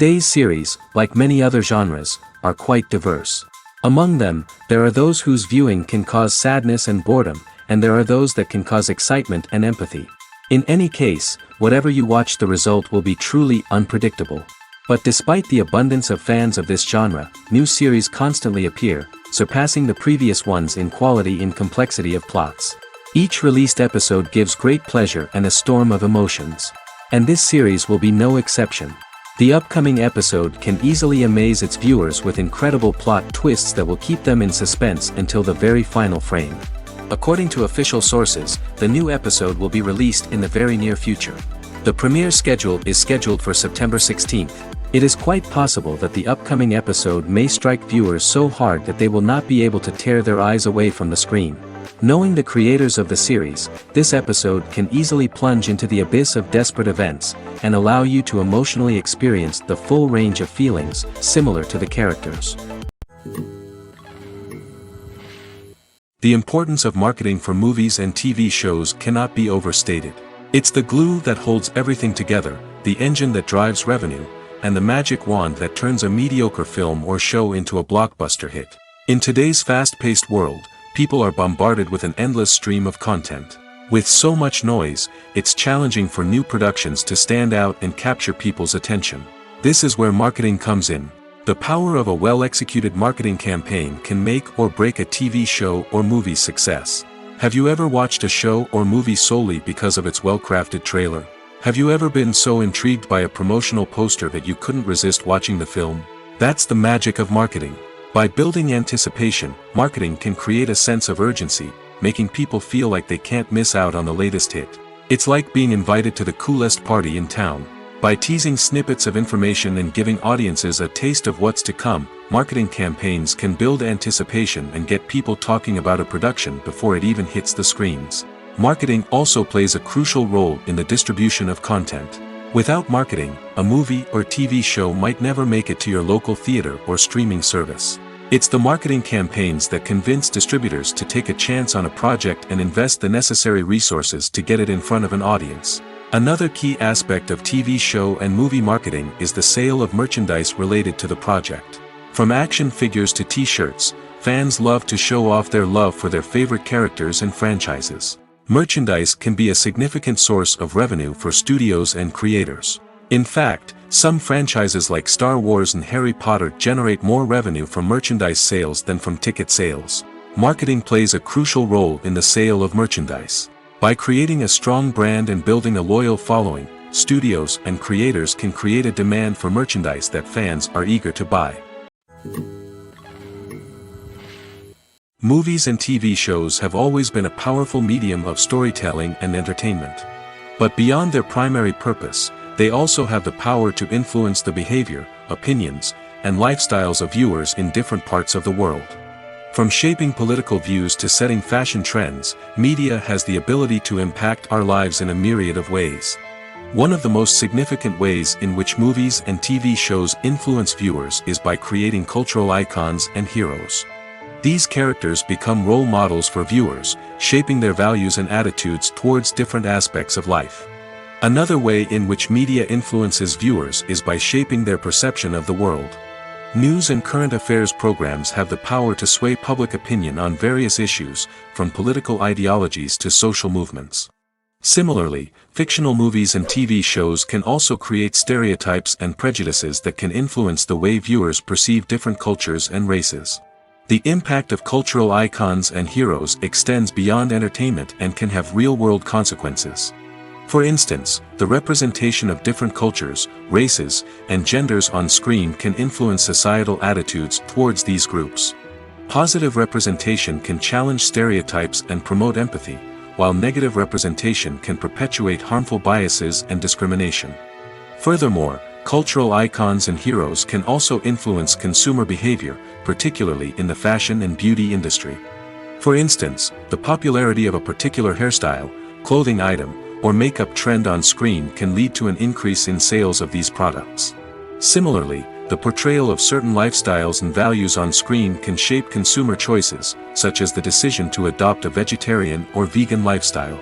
Today's series, like many other genres, are quite diverse. Among them, there are those whose viewing can cause sadness and boredom, and there are those that can cause excitement and empathy. In any case, whatever you watch, the result will be truly unpredictable. But despite the abundance of fans of this genre, new series constantly appear, surpassing the previous ones in quality and complexity of plots. Each released episode gives great pleasure and a storm of emotions. And this series will be no exception. The upcoming episode can easily amaze its viewers with incredible plot twists that will keep them in suspense until the very final frame. According to official sources, the new episode will be released in the very near future. The premiere schedule is scheduled for September 16th. It is quite possible that the upcoming episode may strike viewers so hard that they will not be able to tear their eyes away from the screen. Knowing the creators of the series, this episode can easily plunge into the abyss of desperate events, and allow you to emotionally experience the full range of feelings, similar to the characters. The importance of marketing for movies and TV shows cannot be overstated. It's the glue that holds everything together, the engine that drives revenue, and the magic wand that turns a mediocre film or show into a blockbuster hit. In today's fast-paced world, people are bombarded with an endless stream of content. With so much noise, it's challenging for new productions to stand out and capture people's attention. This is where marketing comes in. The power of a well-executed marketing campaign can make or break a TV show or movie's success. Have you ever watched a show or movie solely because of its well-crafted trailer? Have you ever been so intrigued by a promotional poster that you couldn't resist watching the film? That's the magic of marketing. By building anticipation, marketing can create a sense of urgency, making people feel like they can't miss out on the latest hit. It's like being invited to the coolest party in town. By teasing snippets of information and giving audiences a taste of what's to come, marketing campaigns can build anticipation and get people talking about a production before it even hits the screens. Marketing also plays a crucial role in the distribution of content. Without marketing, a movie or TV show might never make it to your local theater or streaming service. It's the marketing campaigns that convince distributors to take a chance on a project and invest the necessary resources to get it in front of an audience. Another key aspect of TV show and movie marketing is the sale of merchandise related to the project. From action figures to t-shirts, fans love to show off their love for their favorite characters and franchises. Merchandise can be a significant source of revenue for studios and creators. In fact, some franchises like Star Wars and Harry Potter generate more revenue from merchandise sales than from ticket sales. Marketing plays a crucial role in the sale of merchandise. By creating a strong brand and building a loyal following, studios and creators can create a demand for merchandise that fans are eager to buy. Movies and TV shows have always been a powerful medium of storytelling and entertainment. But beyond their primary purpose, they also have the power to influence the behavior, opinions, and lifestyles of viewers in different parts of the world. From shaping political views to setting fashion trends, media has the ability to impact our lives in a myriad of ways. One of the most significant ways in which movies and TV shows influence viewers is by creating cultural icons and heroes. These characters become role models for viewers, shaping their values and attitudes towards different aspects of life. Another way in which media influences viewers is by shaping their perception of the world. News and current affairs programs have the power to sway public opinion on various issues, from political ideologies to social movements. Similarly, fictional movies and TV shows can also create stereotypes and prejudices that can influence the way viewers perceive different cultures and races. The impact of cultural icons and heroes extends beyond entertainment and can have real-world consequences. For instance, the representation of different cultures, races, and genders on screen can influence societal attitudes towards these groups. Positive representation can challenge stereotypes and promote empathy, while negative representation can perpetuate harmful biases and discrimination. Furthermore, cultural icons and heroes can also influence consumer behavior, particularly in the fashion and beauty industry. For instance, the popularity of a particular hairstyle, clothing item, or makeup trend on screen can lead to an increase in sales of these products. Similarly, the portrayal of certain lifestyles and values on screen can shape consumer choices, such as the decision to adopt a vegetarian or vegan lifestyle.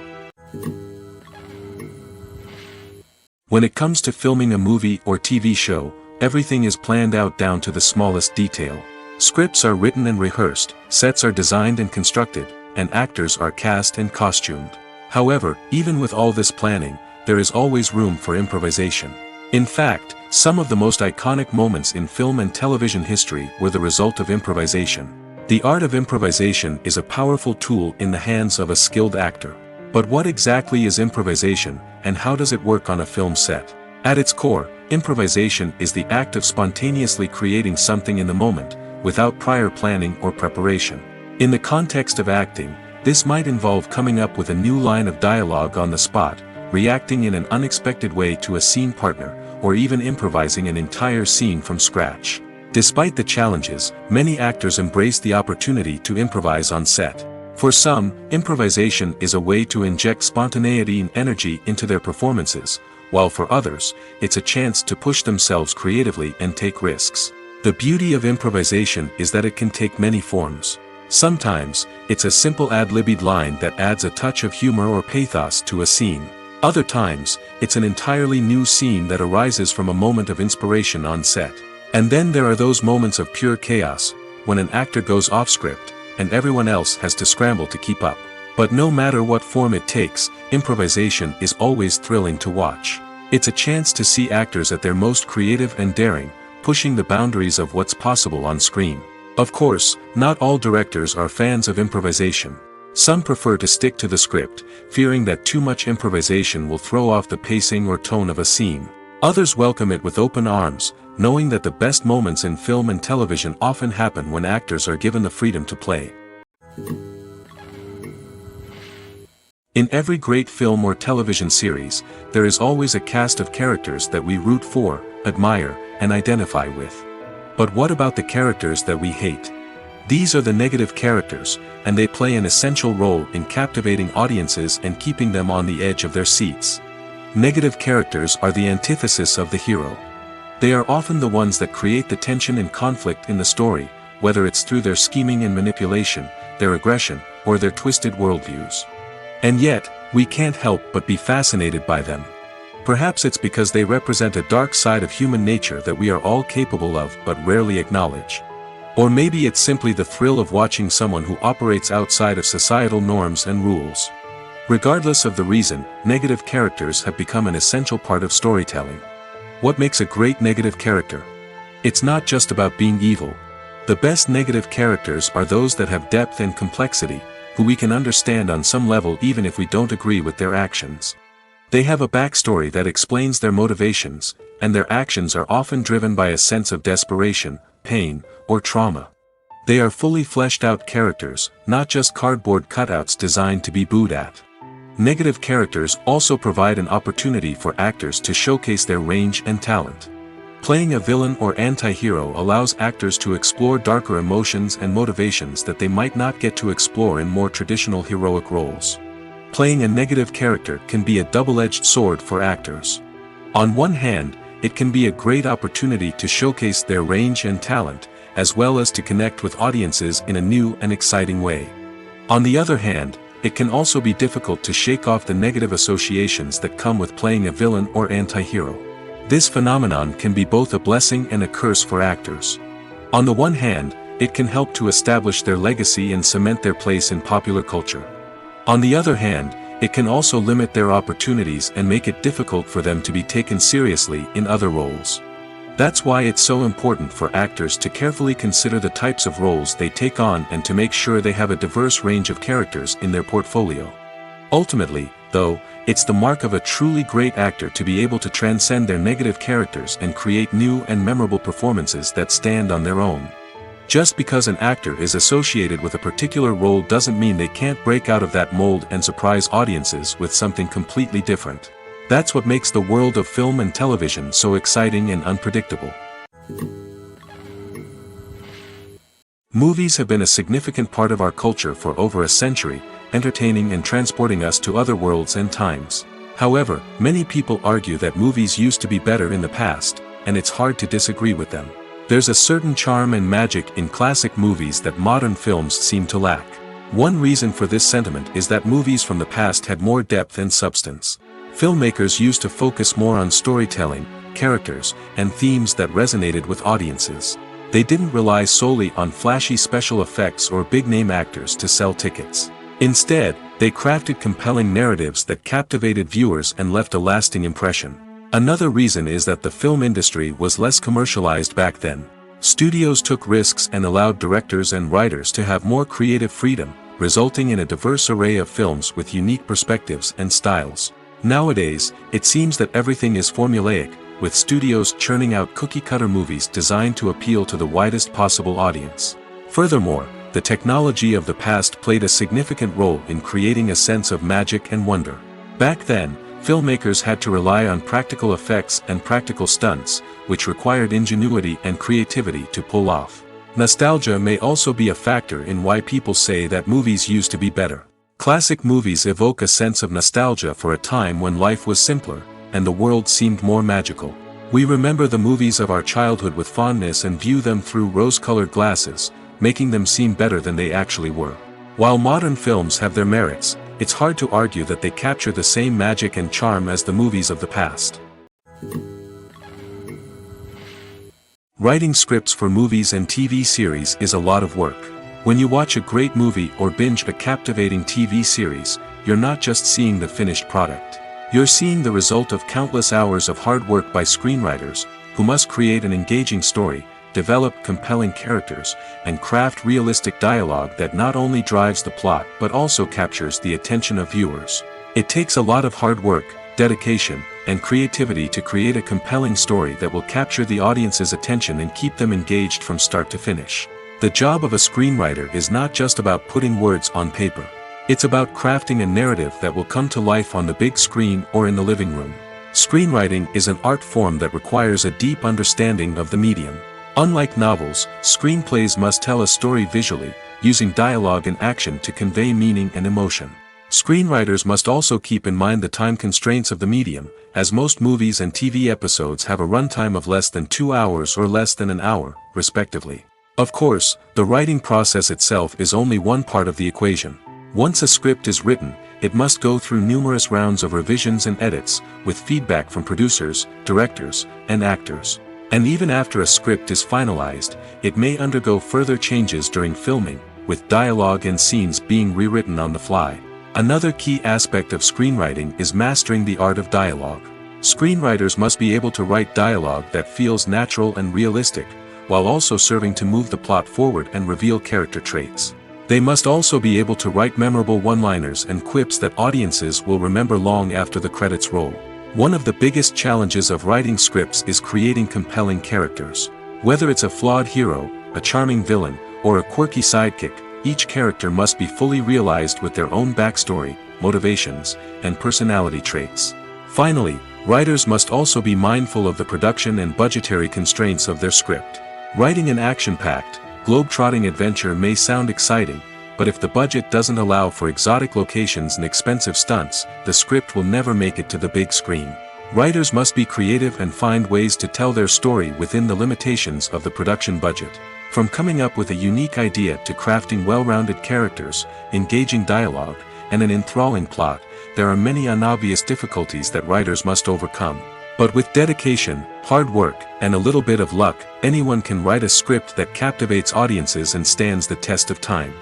When it comes to filming a movie or TV show, everything is planned out down to the smallest detail. Scripts are written and rehearsed, sets are designed and constructed, and actors are cast and costumed. However, even with all this planning, there is always room for improvisation. In fact, some of the most iconic moments in film and television history were the result of improvisation. The art of improvisation is a powerful tool in the hands of a skilled actor. But what exactly is improvisation, and how does it work on a film set? At its core, improvisation is the act of spontaneously creating something in the moment, without prior planning or preparation. In the context of acting, this might involve coming up with a new line of dialogue on the spot, reacting in an unexpected way to a scene partner, or even improvising an entire scene from scratch. Despite the challenges, many actors embrace the opportunity to improvise on set. For some, improvisation is a way to inject spontaneity and energy into their performances, while for others, it's a chance to push themselves creatively and take risks. The beauty of improvisation is that it can take many forms. Sometimes, it's a simple ad-libbed line that adds a touch of humor or pathos to a scene. Other times, it's an entirely new scene that arises from a moment of inspiration on set. And then there are those moments of pure chaos, when an actor goes off script, and everyone else has to scramble to keep up. But no matter what form it takes, improvisation is always thrilling to watch. It's a chance to see actors at their most creative and daring, pushing the boundaries of what's possible on screen. Of course, not all directors are fans of improvisation. Some prefer to stick to the script, fearing that too much improvisation will throw off the pacing or tone of a scene. Others welcome it with open arms, knowing that the best moments in film and television often happen when actors are given the freedom to play. In every great film or television series, there is always a cast of characters that we root for, admire, and identify with. But what about the characters that we hate? These are the negative characters, and they play an essential role in captivating audiences and keeping them on the edge of their seats. Negative characters are the antithesis of the hero. They are often the ones that create the tension and conflict in the story, whether it's through their scheming and manipulation, their aggression, or their twisted worldviews. And yet, we can't help but be fascinated by them. Perhaps it's because they represent a dark side of human nature that we are all capable of but rarely acknowledge. Or maybe it's simply the thrill of watching someone who operates outside of societal norms and rules. Regardless of the reason, negative characters have become an essential part of storytelling. What makes a great negative character? It's not just about being evil. The best negative characters are those that have depth and complexity, who we can understand on some level even if we don't agree with their actions. They have a backstory that explains their motivations, and their actions are often driven by a sense of desperation, pain, or trauma. They are fully fleshed out characters, not just cardboard cutouts designed to be booed at. Negative characters also provide an opportunity for actors to showcase their range and talent. Playing a villain or anti-hero allows actors to explore darker emotions and motivations that they might not get to explore in more traditional heroic roles. Playing a negative character can be a double-edged sword for actors. On one hand, it can be a great opportunity to showcase their range and talent, as well as to connect with audiences in a new and exciting way. On the other hand, it can also be difficult to shake off the negative associations that come with playing a villain or anti-hero. This phenomenon can be both a blessing and a curse for actors. On the one hand, it can help to establish their legacy and cement their place in popular culture. On the other hand, it can also limit their opportunities and make it difficult for them to be taken seriously in other roles. That's why it's so important for actors to carefully consider the types of roles they take on and to make sure they have a diverse range of characters in their portfolio. Ultimately, though, it's the mark of a truly great actor to be able to transcend their negative characters and create new and memorable performances that stand on their own. Just because an actor is associated with a particular role doesn't mean they can't break out of that mold and surprise audiences with something completely different. That's what makes the world of film and television so exciting and unpredictable. Movies have been a significant part of our culture for over a century, entertaining and transporting us to other worlds and times. However, many people argue that movies used to be better in the past, and it's hard to disagree with them. There's a certain charm and magic in classic movies that modern films seem to lack. One reason for this sentiment is that movies from the past had more depth and substance. Filmmakers used to focus more on storytelling, characters, and themes that resonated with audiences. They didn't rely solely on flashy special effects or big-name actors to sell tickets. Instead, they crafted compelling narratives that captivated viewers and left a lasting impression. Another reason is that the film industry was less commercialized back then. Studios took risks and allowed directors and writers to have more creative freedom, resulting in a diverse array of films with unique perspectives and styles. Nowadays, it seems that everything is formulaic, with studios churning out cookie-cutter movies designed to appeal to the widest possible audience. Furthermore, the technology of the past played a significant role in creating a sense of magic and wonder. Back then, filmmakers had to rely on practical effects and practical stunts, which required ingenuity and creativity to pull off. Nostalgia may also be a factor in why people say that movies used to be better. Classic movies evoke a sense of nostalgia for a time when life was simpler, and the world seemed more magical. We remember the movies of our childhood with fondness and view them through rose-colored glasses, making them seem better than they actually were. While modern films have their merits, it's hard to argue that they capture the same magic and charm as the movies of the past. Writing scripts for movies and TV series is a lot of work. When you watch a great movie or binge a captivating TV series, you're not just seeing the finished product. You're seeing the result of countless hours of hard work by screenwriters, who must create an engaging story, develop compelling characters, and craft realistic dialogue that not only drives the plot but also captures the attention of viewers. It takes a lot of hard work, dedication, and creativity to create a compelling story that will capture the audience's attention and keep them engaged from start to finish. The job of a screenwriter is not just about putting words on paper. It's about crafting a narrative that will come to life on the big screen or in the living room. Screenwriting is an art form that requires a deep understanding of the medium. Unlike novels, screenplays must tell a story visually, using dialogue and action to convey meaning and emotion. Screenwriters must also keep in mind the time constraints of the medium, as most movies and TV episodes have a runtime of less than 2 hours or less than an hour, respectively. Of course, the writing process itself is only one part of the equation. Once a script is written, it must go through numerous rounds of revisions and edits, with feedback from producers, directors, and actors. And even after a script is finalized, it may undergo further changes during filming, with dialogue and scenes being rewritten on the fly. Another key aspect of screenwriting is mastering the art of dialogue. Screenwriters must be able to write dialogue that feels natural and realistic, while also serving to move the plot forward and reveal character traits. They must also be able to write memorable one-liners and quips that audiences will remember long after the credits roll. One of the biggest challenges of writing scripts is creating compelling characters. Whether it's a flawed hero, a charming villain, or a quirky sidekick, each character must be fully realized with their own backstory, motivations, and personality traits. Finally, writers must also be mindful of the production and budgetary constraints of their script. Writing an action-packed, globe-trotting adventure may sound exciting, but if the budget doesn't allow for exotic locations and expensive stunts, the script will never make it to the big screen. Writers must be creative and find ways to tell their story within the limitations of the production budget. From coming up with a unique idea to crafting well-rounded characters, engaging dialogue, and an enthralling plot, there are many unobvious difficulties that writers must overcome. But with dedication, hard work, and a little bit of luck, anyone can write a script that captivates audiences and stands the test of time.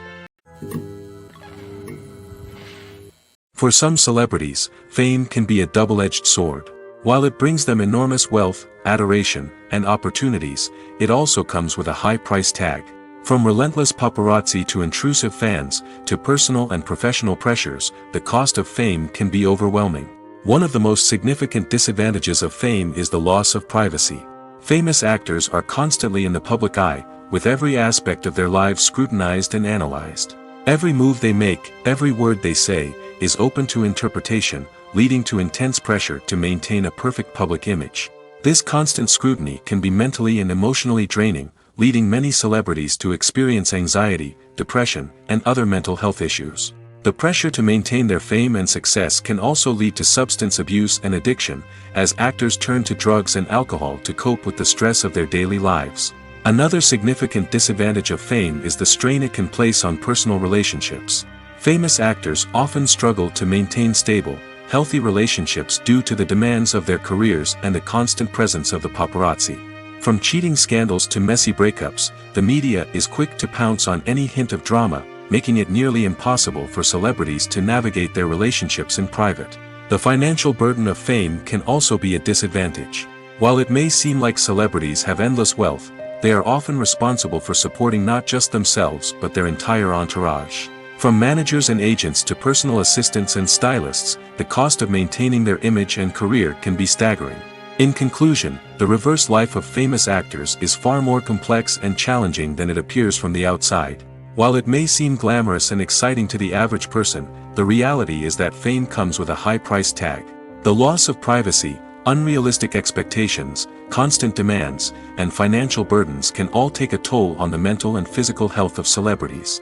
For some celebrities, fame can be a double-edged sword. While it brings them enormous wealth, adoration, and opportunities, it also comes with a high price tag. From relentless paparazzi to intrusive fans, to personal and professional pressures, the cost of fame can be overwhelming. One of the most significant disadvantages of fame is the loss of privacy. Famous actors are constantly in the public eye, with every aspect of their lives scrutinized and analyzed. Every move they make, every word they say, is open to interpretation, leading to intense pressure to maintain a perfect public image. This constant scrutiny can be mentally and emotionally draining, leading many celebrities to experience anxiety, depression, and other mental health issues. The pressure to maintain their fame and success can also lead to substance abuse and addiction, as actors turn to drugs and alcohol to cope with the stress of their daily lives. Another significant disadvantage of fame is the strain it can place on personal relationships. Famous actors often struggle to maintain stable, healthy relationships due to the demands of their careers and the constant presence of the paparazzi. From cheating scandals to messy breakups, the media is quick to pounce on any hint of drama, making it nearly impossible for celebrities to navigate their relationships in private. The financial burden of fame can also be a disadvantage. While it may seem like celebrities have endless wealth, they are often responsible for supporting not just themselves but their entire entourage. From managers and agents to personal assistants and stylists, the cost of maintaining their image and career can be staggering. In conclusion, the reverse life of famous actors is far more complex and challenging than it appears from the outside. While it may seem glamorous and exciting to the average person, the reality is that fame comes with a high price tag. The loss of privacy, unrealistic expectations, constant demands, and financial burdens can all take a toll on the mental and physical health of celebrities.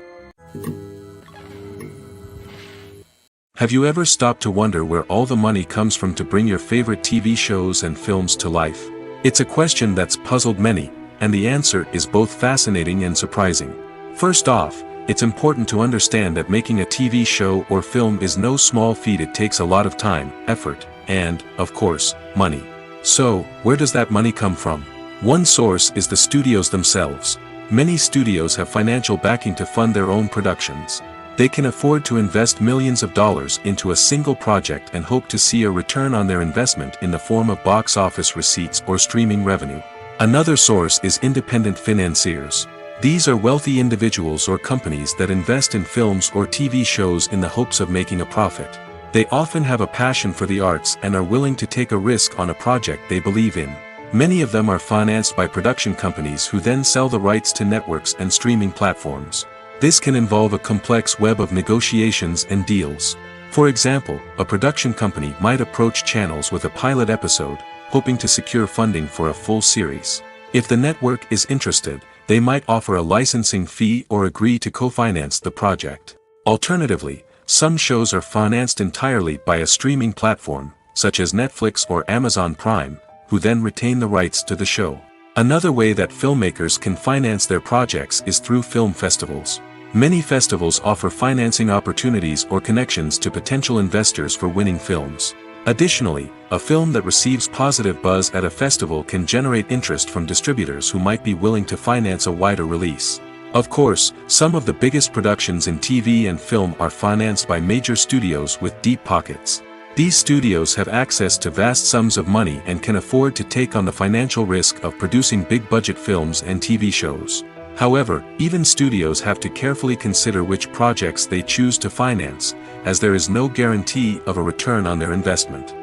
Have you ever stopped to wonder where all the money comes from to bring your favorite TV shows and films to life? It's a question that's puzzled many, and the answer is both fascinating and surprising. First off, it's important to understand that making a TV show or film is no small feat. It takes a lot of time, effort, and, of course, money. So, where does that money come from? One source is the studios themselves. Many studios have financial backing to fund their own productions. They can afford to invest millions of dollars into a single project and hope to see a return on their investment in the form of box office receipts or streaming revenue. Another source is independent financiers. These are wealthy individuals or companies that invest in films or TV shows in the hopes of making a profit. They often have a passion for the arts and are willing to take a risk on a project they believe in. Many of them are financed by production companies who then sell the rights to networks and streaming platforms. This can involve a complex web of negotiations and deals. For example, a production company might approach channels with a pilot episode, hoping to secure funding for a full series. If the network is interested, they might offer a licensing fee or agree to co-finance the project. Alternatively, some shows are financed entirely by a streaming platform, such as Netflix or Amazon Prime, who then retain the rights to the show. Another way that filmmakers can finance their projects is through film festivals. Many festivals offer financing opportunities or connections to potential investors for winning films. Additionally, a film that receives positive buzz at a festival can generate interest from distributors who might be willing to finance a wider release. Of course, some of the biggest productions in TV and film are financed by major studios with deep pockets. These studios have access to vast sums of money and can afford to take on the financial risk of producing big-budget films and TV shows. However, even studios have to carefully consider which projects they choose to finance, as there is no guarantee of a return on their investment.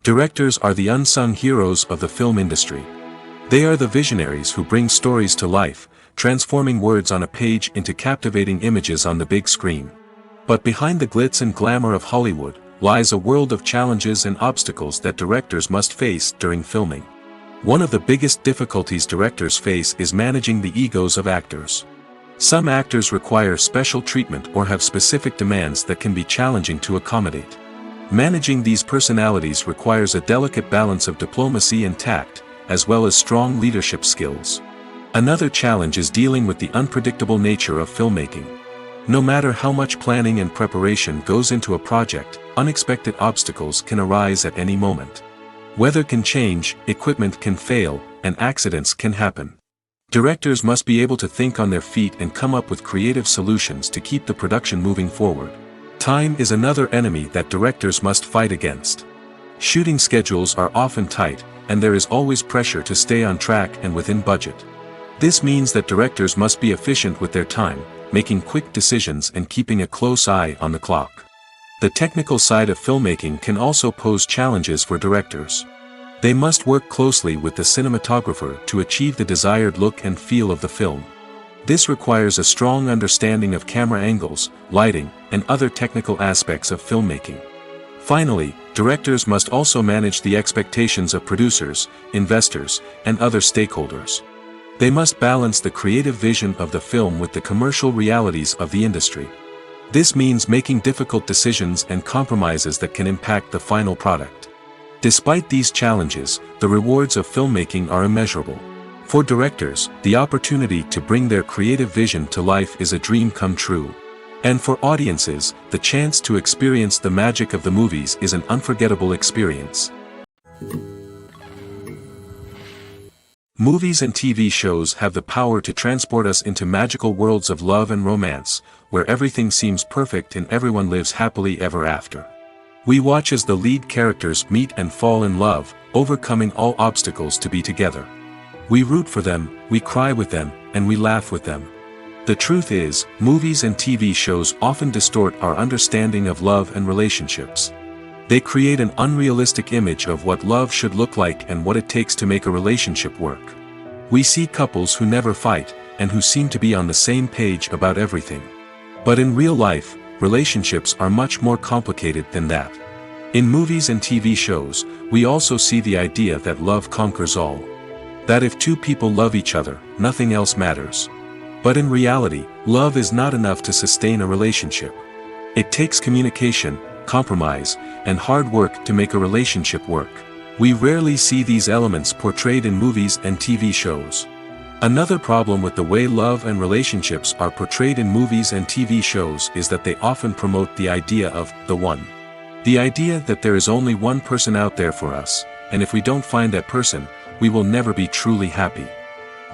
Directors are the unsung heroes of the film industry. They are the visionaries who bring stories to life, transforming words on a page into captivating images on the big screen. But behind the glitz and glamour of Hollywood, lies a world of challenges and obstacles that directors must face during filming. One of the biggest difficulties directors face is managing the egos of actors. Some actors require special treatment or have specific demands that can be challenging to accommodate. Managing these personalities requires a delicate balance of diplomacy and tact, as well as strong leadership skills. Another challenge is dealing with the unpredictable nature of filmmaking. No matter how much planning and preparation goes into a project, unexpected obstacles can arise at any moment. Weather can change, equipment can fail, and accidents can happen. Directors must be able to think on their feet and come up with creative solutions to keep the production moving forward. Time is another enemy that directors must fight against. Shooting schedules are often tight, and there is always pressure to stay on track and within budget. This means that directors must be efficient with their time, making quick decisions and keeping a close eye on the clock. The technical side of filmmaking can also pose challenges for directors. They must work closely with the cinematographer to achieve the desired look and feel of the film. This requires a strong understanding of camera angles, lighting, and other technical aspects of filmmaking. Finally, directors must also manage the expectations of producers, investors, and other stakeholders. They must balance the creative vision of the film with the commercial realities of the industry. This means making difficult decisions and compromises that can impact the final product. Despite these challenges, the rewards of filmmaking are immeasurable. For directors, the opportunity to bring their creative vision to life is a dream come true. And for audiences, the chance to experience the magic of the movies is an unforgettable experience. Movies and TV shows have the power to transport us into magical worlds of love and romance, where everything seems perfect and everyone lives happily ever after. We watch as the lead characters meet and fall in love, overcoming all obstacles to be together. We root for them, we cry with them, and we laugh with them. The truth is, movies and TV shows often distort our understanding of love and relationships. They create an unrealistic image of what love should look like and what it takes to make a relationship work. We see couples who never fight, and who seem to be on the same page about everything. But in real life, relationships are much more complicated than that. In movies and TV shows, we also see the idea that love conquers all. That if two people love each other, nothing else matters. But in reality, love is not enough to sustain a relationship. It takes communication, compromise, and hard work to make a relationship work. We rarely see these elements portrayed in movies and TV shows. Another problem with the way love and relationships are portrayed in movies and TV shows is that they often promote the idea of the one. The idea that there is only one person out there for us, and if we don't find that person, we will never be truly happy.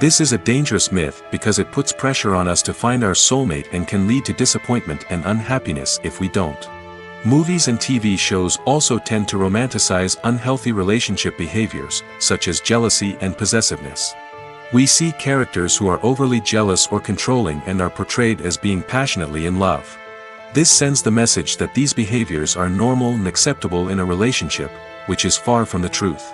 This is a dangerous myth because it puts pressure on us to find our soulmate and can lead to disappointment and unhappiness if we don't. Movies and TV shows also tend to romanticize unhealthy relationship behaviors, such as jealousy and possessiveness. We see characters who are overly jealous or controlling and are portrayed as being passionately in love. This sends the message that these behaviors are normal and acceptable in a relationship, which is far from the truth.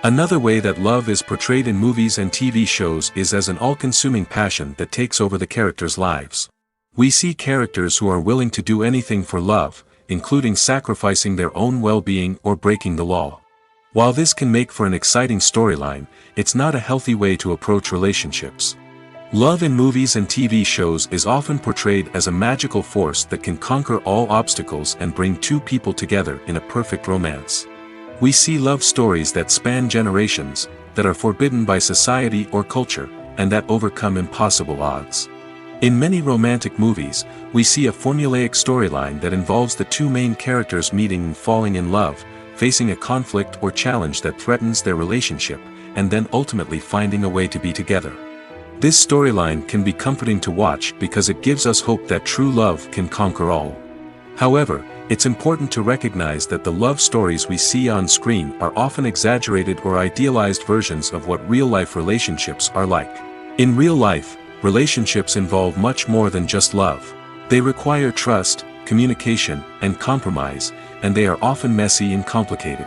Another way that love is portrayed in movies and TV shows is as an all-consuming passion that takes over the characters' lives. We see characters who are willing to do anything for love, including sacrificing their own well-being or breaking the law. While this can make for an exciting storyline, it's not a healthy way to approach relationships. Love in movies and TV shows is often portrayed as a magical force that can conquer all obstacles and bring two people together in a perfect romance. We see love stories that span generations, that are forbidden by society or culture, and that overcome impossible odds. In many romantic movies, we see a formulaic storyline that involves the two main characters meeting and falling in love, facing a conflict or challenge that threatens their relationship, and then ultimately finding a way to be together. This storyline can be comforting to watch because it gives us hope that true love can conquer all. However, it's important to recognize that the love stories we see on screen are often exaggerated or idealized versions of what real-life relationships are like. In real life, relationships involve much more than just love. They require trust, communication, and compromise, and they are often messy and complicated.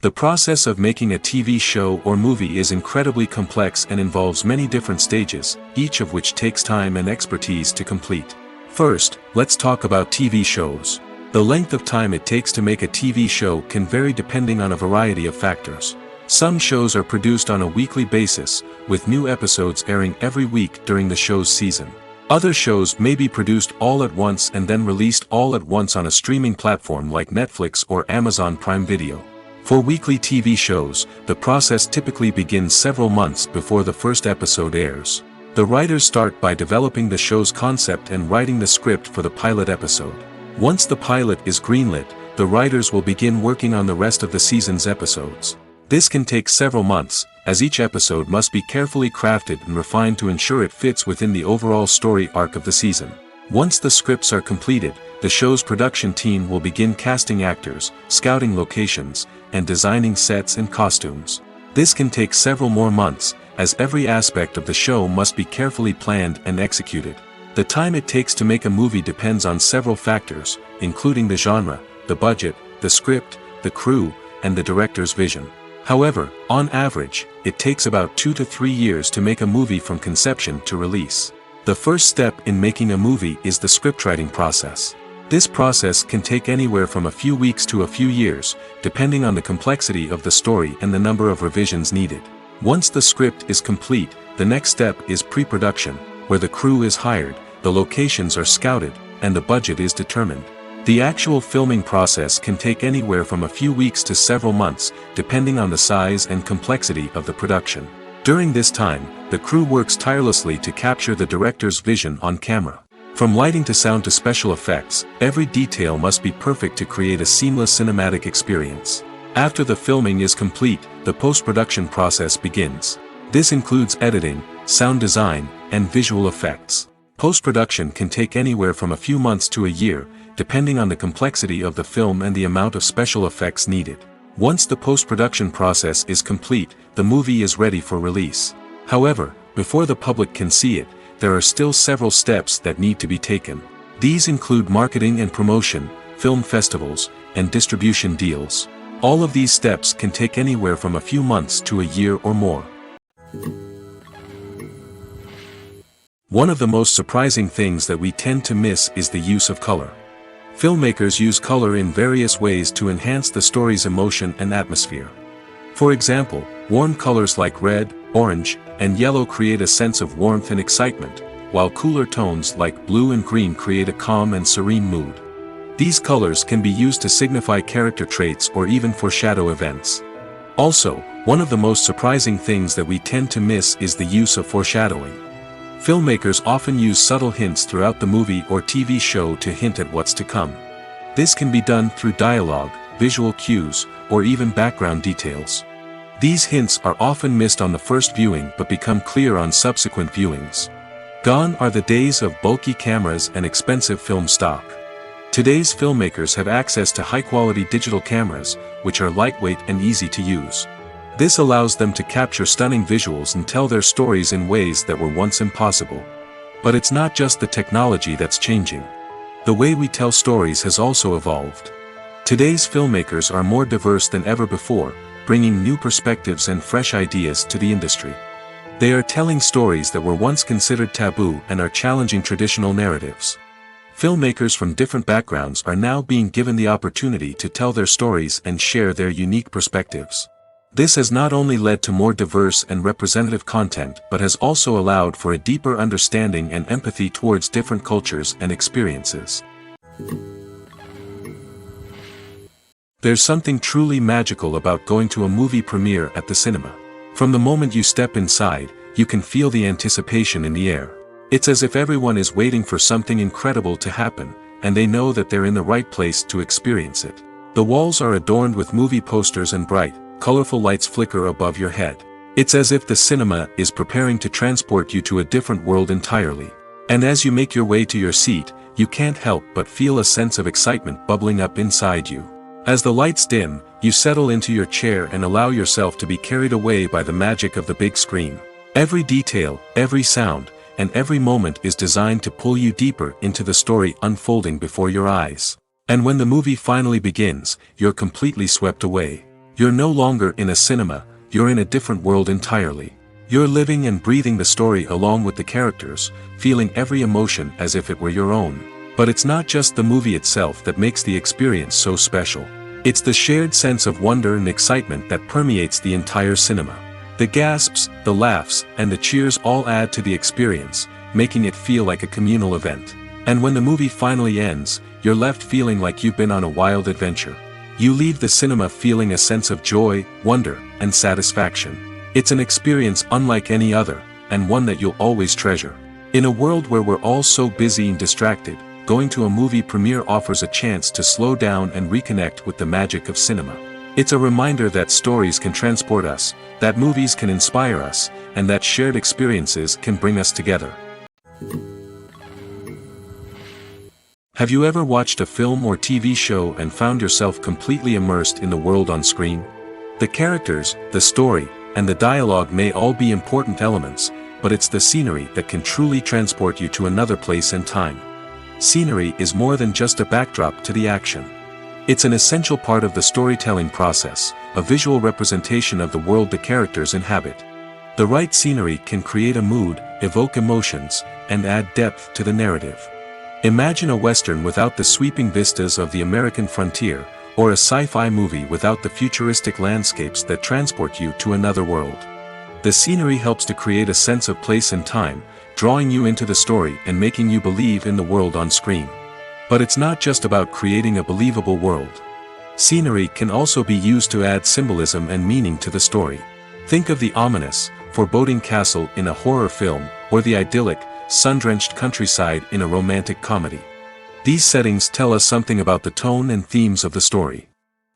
The process of making a TV show or movie is incredibly complex and involves many different stages, each of which takes time and expertise to complete. First, let's talk about TV shows. The length of time it takes to make a TV show can vary depending on a variety of factors. Some shows are produced on a weekly basis, with new episodes airing every week during the show's season. Other shows may be produced all at once and then released all at once on a streaming platform like Netflix or Amazon Prime Video. For weekly TV shows, the process typically begins several months before the first episode airs. The writers start by developing the show's concept and writing the script for the pilot episode. Once the pilot is greenlit, the writers will begin working on the rest of the season's episodes. This can take several months, as each episode must be carefully crafted and refined to ensure it fits within the overall story arc of the season. Once the scripts are completed, the show's production team will begin casting actors, scouting locations, and designing sets and costumes. This can take several more months, as every aspect of the show must be carefully planned and executed. The time it takes to make a movie depends on several factors, including the genre, the budget, the script, the crew, and the director's vision. However, on average, it takes about 2 to 3 years to make a movie from conception to release. The first step in making a movie is the scriptwriting process. This process can take anywhere from a few weeks to a few years, depending on the complexity of the story and the number of revisions needed. Once the script is complete, the next step is pre-production, where the crew is hired, the locations are scouted, and the budget is determined. The actual filming process can take anywhere from a few weeks to several months, depending on the size and complexity of the production. During this time, the crew works tirelessly to capture the director's vision on camera. From lighting to sound to special effects, every detail must be perfect to create a seamless cinematic experience. After the filming is complete, the post-production process begins. This includes editing, sound design, and visual effects. Post-production can take anywhere from a few months to a year, depending on the complexity of the film and the amount of special effects needed. Once the post-production process is complete, the movie is ready for release. However, before the public can see it, there are still several steps that need to be taken. These include marketing and promotion, film festivals, and distribution deals. All of these steps can take anywhere from a few months to a year or more. One of the most surprising things that we tend to miss is the use of color. Filmmakers use color in various ways to enhance the story's emotion and atmosphere. For example, warm colors like red, orange, and yellow create a sense of warmth and excitement, while cooler tones like blue and green create a calm and serene mood. These colors can be used to signify character traits or even foreshadow events. Also, one of the most surprising things that we tend to miss is the use of foreshadowing. Filmmakers often use subtle hints throughout the movie or TV show to hint at what's to come. This can be done through dialogue, visual cues, or even background details. These hints are often missed on the first viewing but become clear on subsequent viewings. Gone are the days of bulky cameras and expensive film stock. Today's filmmakers have access to high-quality digital cameras, which are lightweight and easy to use. This allows them to capture stunning visuals and tell their stories in ways that were once impossible. But it's not just the technology that's changing. The way we tell stories has also evolved. Today's filmmakers are more diverse than ever before, bringing new perspectives and fresh ideas to the industry. They are telling stories that were once considered taboo and are challenging traditional narratives. Filmmakers from different backgrounds are now being given the opportunity to tell their stories and share their unique perspectives. This has not only led to more diverse and representative content but has also allowed for a deeper understanding and empathy towards different cultures and experiences. There's something truly magical about going to a movie premiere at the cinema. From the moment you step inside, you can feel the anticipation in the air. It's as if everyone is waiting for something incredible to happen, and they know that they're in the right place to experience it. The walls are adorned with movie posters and bright, colorful lights flicker above your head. It's as if the cinema is preparing to transport you to a different world entirely. And as you make your way to your seat, you can't help but feel a sense of excitement bubbling up inside you. As the lights dim, you settle into your chair and allow yourself to be carried away by the magic of the big screen. Every detail, every sound, and every moment is designed to pull you deeper into the story unfolding before your eyes. And when the movie finally begins, you're completely swept away. You're no longer in a cinema, you're in a different world entirely. You're living and breathing the story along with the characters, feeling every emotion as if it were your own. But it's not just the movie itself that makes the experience so special. It's the shared sense of wonder and excitement that permeates the entire cinema. The gasps, the laughs, and the cheers all add to the experience, making it feel like a communal event. And when the movie finally ends, you're left feeling like you've been on a wild adventure. You leave the cinema feeling a sense of joy, wonder, and satisfaction. It's an experience unlike any other, and one that you'll always treasure. In a world where we're all so busy and distracted, going to a movie premiere offers a chance to slow down and reconnect with the magic of cinema. It's a reminder that stories can transport us, that movies can inspire us, and that shared experiences can bring us together. Have you ever watched a film or TV show and found yourself completely immersed in the world on screen? The characters, the story, and the dialogue may all be important elements, but it's the scenery that can truly transport you to another place and time. Scenery is more than just a backdrop to the action. It's an essential part of the storytelling process, a visual representation of the world the characters inhabit. The right scenery can create a mood, evoke emotions, and add depth to the narrative. Imagine a Western without the sweeping vistas of the American frontier, or a sci-fi movie without the futuristic landscapes that transport you to another world. The scenery helps to create a sense of place and time, drawing you into the story and making you believe in the world on screen. But it's not just about creating a believable world. Scenery can also be used to add symbolism and meaning to the story. Think of the ominous, foreboding castle in a horror film, or the idyllic, sun-drenched countryside in a romantic comedy. These settings tell us something about the tone and themes of the story.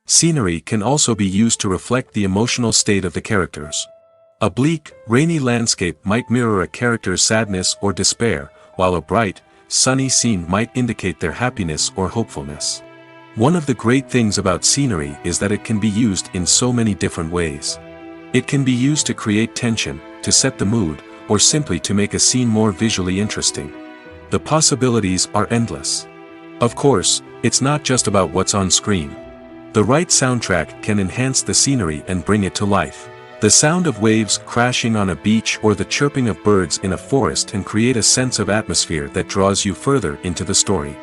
Scenery can also be used to reflect the emotional state of the characters. A bleak, rainy landscape might mirror a character's sadness or despair, while a bright, sunny scene might indicate their happiness or hopefulness. One of the great things about scenery is that it can be used in so many different ways. It can be used to create tension, to set the mood, or simply to make a scene more visually interesting. The possibilities are endless. Of course, it's not just about what's on screen. The right soundtrack can enhance the scenery and bring it to life. The sound of waves crashing on a beach or the chirping of birds in a forest can create a sense of atmosphere that draws you further into the story.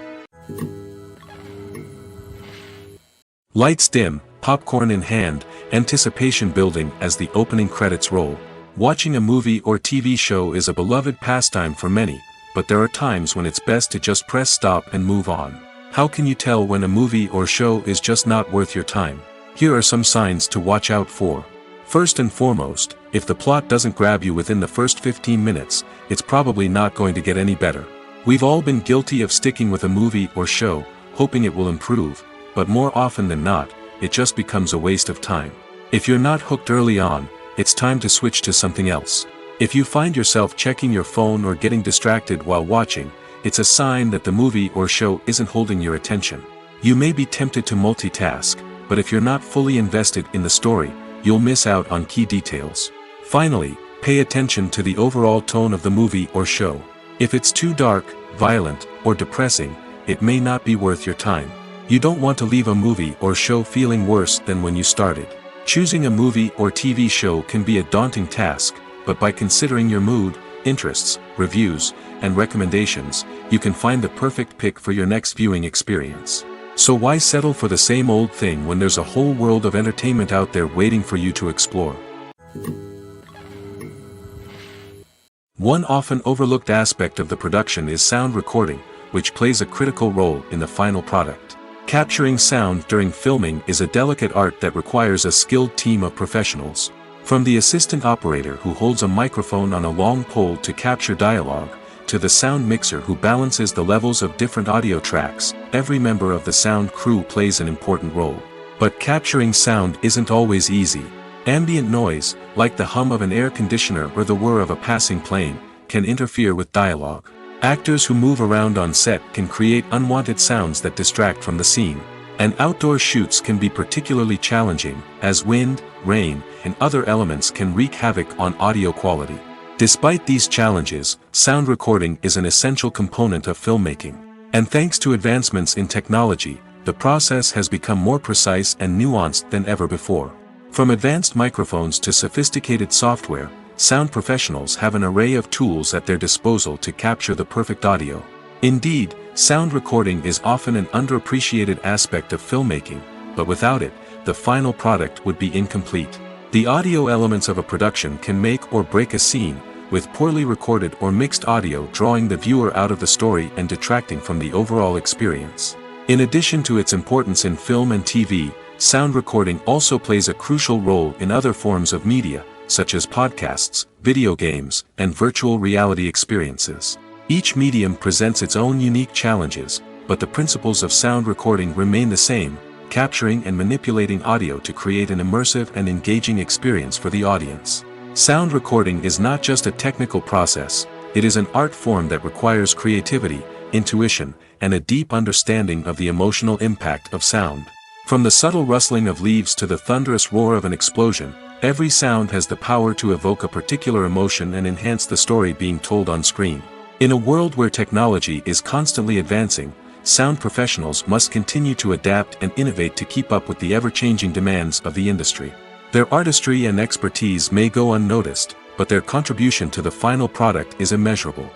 Lights dim, popcorn in hand, anticipation building as the opening credits roll. Watching a movie or TV show is a beloved pastime for many, but there are times when it's best to just press stop and move on. How can you tell when a movie or show is just not worth your time? Here are some signs to watch out for. First and foremost, if the plot doesn't grab you within the first 15 minutes, it's probably not going to get any better. We've all been guilty of sticking with a movie or show, hoping it will improve, but more often than not, it just becomes a waste of time. If you're not hooked early on, it's time to switch to something else. If you find yourself checking your phone or getting distracted while watching, it's a sign that the movie or show isn't holding your attention. You may be tempted to multitask, but if you're not fully invested in the story, you'll miss out on key details. Finally, pay attention to the overall tone of the movie or show. If it's too dark, violent, or depressing, it may not be worth your time. You don't want to leave a movie or show feeling worse than when you started. Choosing a movie or TV show can be a daunting task, but by considering your mood, interests, reviews, and recommendations, you can find the perfect pick for your next viewing experience. So why settle for the same old thing when there's a whole world of entertainment out there waiting for you to explore? One often overlooked aspect of the production is sound recording, which plays a critical role in the final product. Capturing sound during filming is a delicate art that requires a skilled team of professionals. From the assistant operator who holds a microphone on a long pole to capture dialogue, to the sound mixer who balances the levels of different audio tracks, every member of the sound crew plays an important role. But capturing sound isn't always easy. Ambient noise, like the hum of an air conditioner or the whir of a passing plane, can interfere with dialogue. Actors who move around on set can create unwanted sounds that distract from the scene. And outdoor shoots can be particularly challenging, as wind, rain, and other elements can wreak havoc on audio quality. Despite these challenges, sound recording is an essential component of filmmaking. And thanks to advancements in technology, the process has become more precise and nuanced than ever before. From advanced microphones to sophisticated software, sound professionals have an array of tools at their disposal to capture the perfect audio. Indeed, sound recording is often an underappreciated aspect of filmmaking, but without it, the final product would be incomplete. The audio elements of a production can make or break a scene, with poorly recorded or mixed audio drawing the viewer out of the story and detracting from the overall experience. In addition to its importance in film and TV, sound recording also plays a crucial role in other forms of media, such as podcasts, video games, and virtual reality experiences. Each medium presents its own unique challenges, but the principles of sound recording remain the same: capturing and manipulating audio to create an immersive and engaging experience for the audience. Sound recording is not just a technical process, it is an art form that requires creativity, intuition, and a deep understanding of the emotional impact of sound. From the subtle rustling of leaves to the thunderous roar of an explosion, every sound has the power to evoke a particular emotion and enhance the story being told on screen. In a world where technology is constantly advancing, sound professionals must continue to adapt and innovate to keep up with the ever-changing demands of the industry. Their artistry and expertise may go unnoticed, but their contribution to the final product is immeasurable.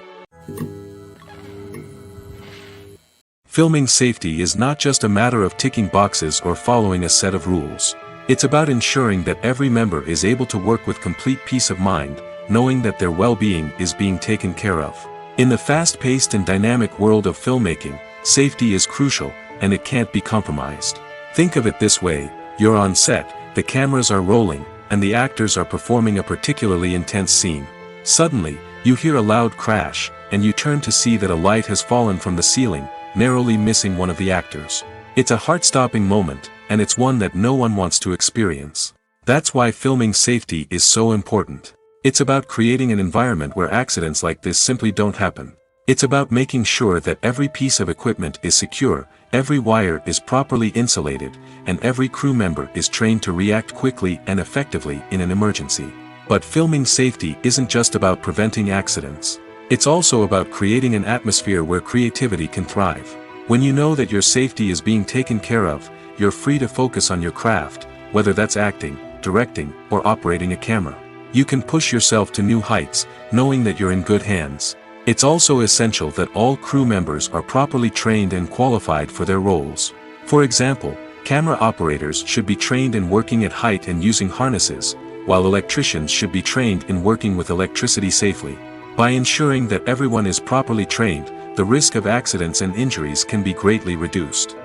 Filming safety is not just a matter of ticking boxes or following a set of rules. It's about ensuring that every member is able to work with complete peace of mind, knowing that their well-being is being taken care of. In the fast-paced and dynamic world of filmmaking, safety is crucial, and it can't be compromised. Think of it this way: you're on set, the cameras are rolling, and the actors are performing a particularly intense scene. Suddenly, you hear a loud crash, and you turn to see that a light has fallen from the ceiling, narrowly missing one of the actors. It's a heart-stopping moment, and it's one that no one wants to experience. That's why filming safety is so important. It's about creating an environment where accidents like this simply don't happen. It's about making sure that every piece of equipment is secure, every wire is properly insulated, and every crew member is trained to react quickly and effectively in an emergency. But filming safety isn't just about preventing accidents. It's also about creating an atmosphere where creativity can thrive. When you know that your safety is being taken care of, you're free to focus on your craft, whether that's acting, directing, or operating a camera. You can push yourself to new heights, knowing that you're in good hands. It's also essential that all crew members are properly trained and qualified for their roles. For example, camera operators should be trained in working at height and using harnesses, while electricians should be trained in working with electricity safely. By ensuring that everyone is properly trained, the risk of accidents and injuries can be greatly reduced.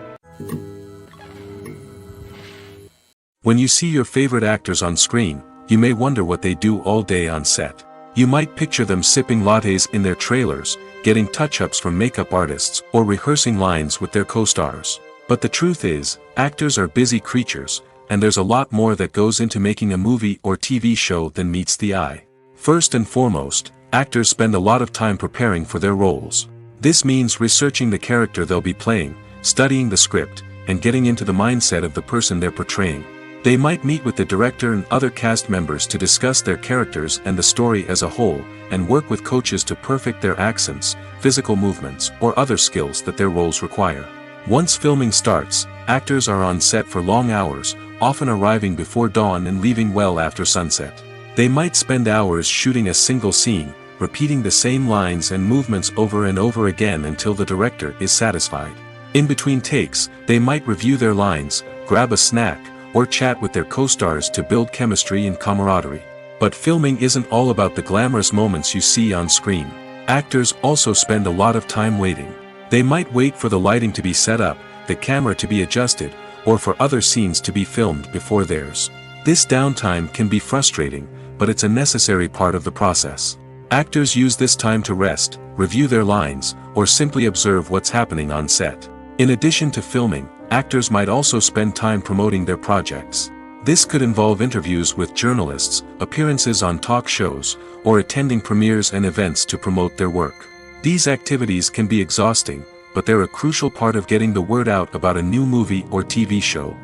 When you see your favorite actors on screen, you may wonder what they do all day on set. You might picture them sipping lattes in their trailers, getting touch-ups from makeup artists, or rehearsing lines with their co-stars. But the truth is, actors are busy creatures, and there's a lot more that goes into making a movie or TV show than meets the eye. First and foremost, actors spend a lot of time preparing for their roles. This means researching the character they'll be playing, studying the script, and getting into the mindset of the person they're portraying. They might meet with the director and other cast members to discuss their characters and the story as a whole, and work with coaches to perfect their accents, physical movements, or other skills that their roles require. Once filming starts, actors are on set for long hours, often arriving before dawn and leaving well after sunset. They might spend hours shooting a single scene, repeating the same lines and movements over and over again until the director is satisfied. In between takes, they might review their lines, grab a snack, or chat with their co-stars to build chemistry and camaraderie. But filming isn't all about the glamorous moments you see on screen. Actors also spend a lot of time waiting. They might wait for the lighting to be set up, the camera to be adjusted, or for other scenes to be filmed before theirs. This downtime can be frustrating, but it's a necessary part of the process. Actors use this time to rest, review their lines, or simply observe what's happening on set. In addition to filming, actors might also spend time promoting their projects. This could involve interviews with journalists, appearances on talk shows, or attending premieres and events to promote their work. These activities can be exhausting, but they're a crucial part of getting the word out about a new movie or TV show.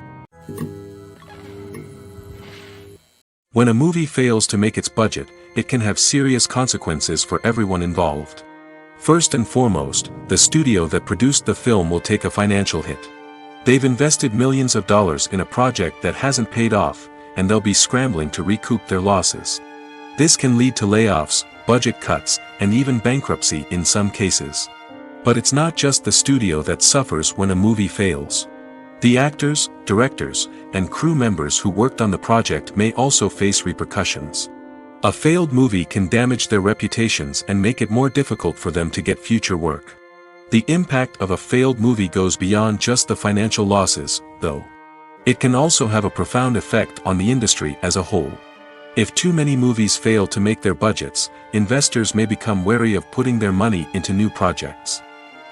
When a movie fails to make its budget, it can have serious consequences for everyone involved. First and foremost, the studio that produced the film will take a financial hit. They've invested millions of dollars in a project that hasn't paid off, and they'll be scrambling to recoup their losses. This can lead to layoffs, budget cuts, and even bankruptcy in some cases. But it's not just the studio that suffers when a movie fails. The actors, directors, and crew members who worked on the project may also face repercussions. A failed movie can damage their reputations and make it more difficult for them to get future work. The impact of a failed movie goes beyond just the financial losses, though. It can also have a profound effect on the industry as a whole. If too many movies fail to make their budgets, investors may become wary of putting their money into new projects.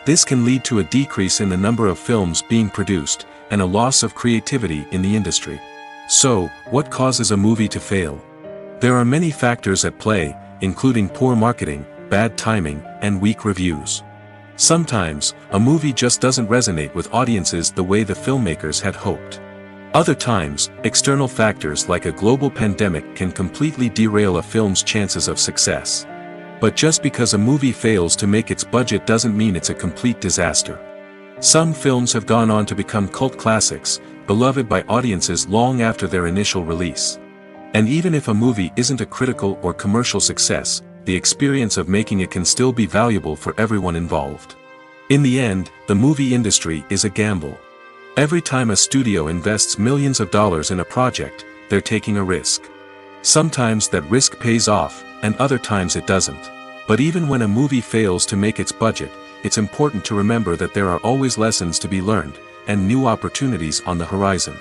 This can lead to a decrease in the number of films being produced, and a loss of creativity in the industry. So, what causes a movie to fail? There are many factors at play, including poor marketing, bad timing, and weak reviews. Sometimes, a movie just doesn't resonate with audiences the way the filmmakers had hoped. Other times, external factors like a global pandemic can completely derail a film's chances of success. But just because a movie fails to make its budget doesn't mean it's a complete disaster. Some films have gone on to become cult classics, beloved by audiences long after their initial release. And even if a movie isn't a critical or commercial success, the experience of making it can still be valuable for everyone involved. In the end, the movie industry is a gamble. Every time a studio invests millions of dollars in a project, they're taking a risk. Sometimes that risk pays off, and other times it doesn't. But even when a movie fails to make its budget, it's important to remember that there are always lessons to be learned, and new opportunities on the horizon.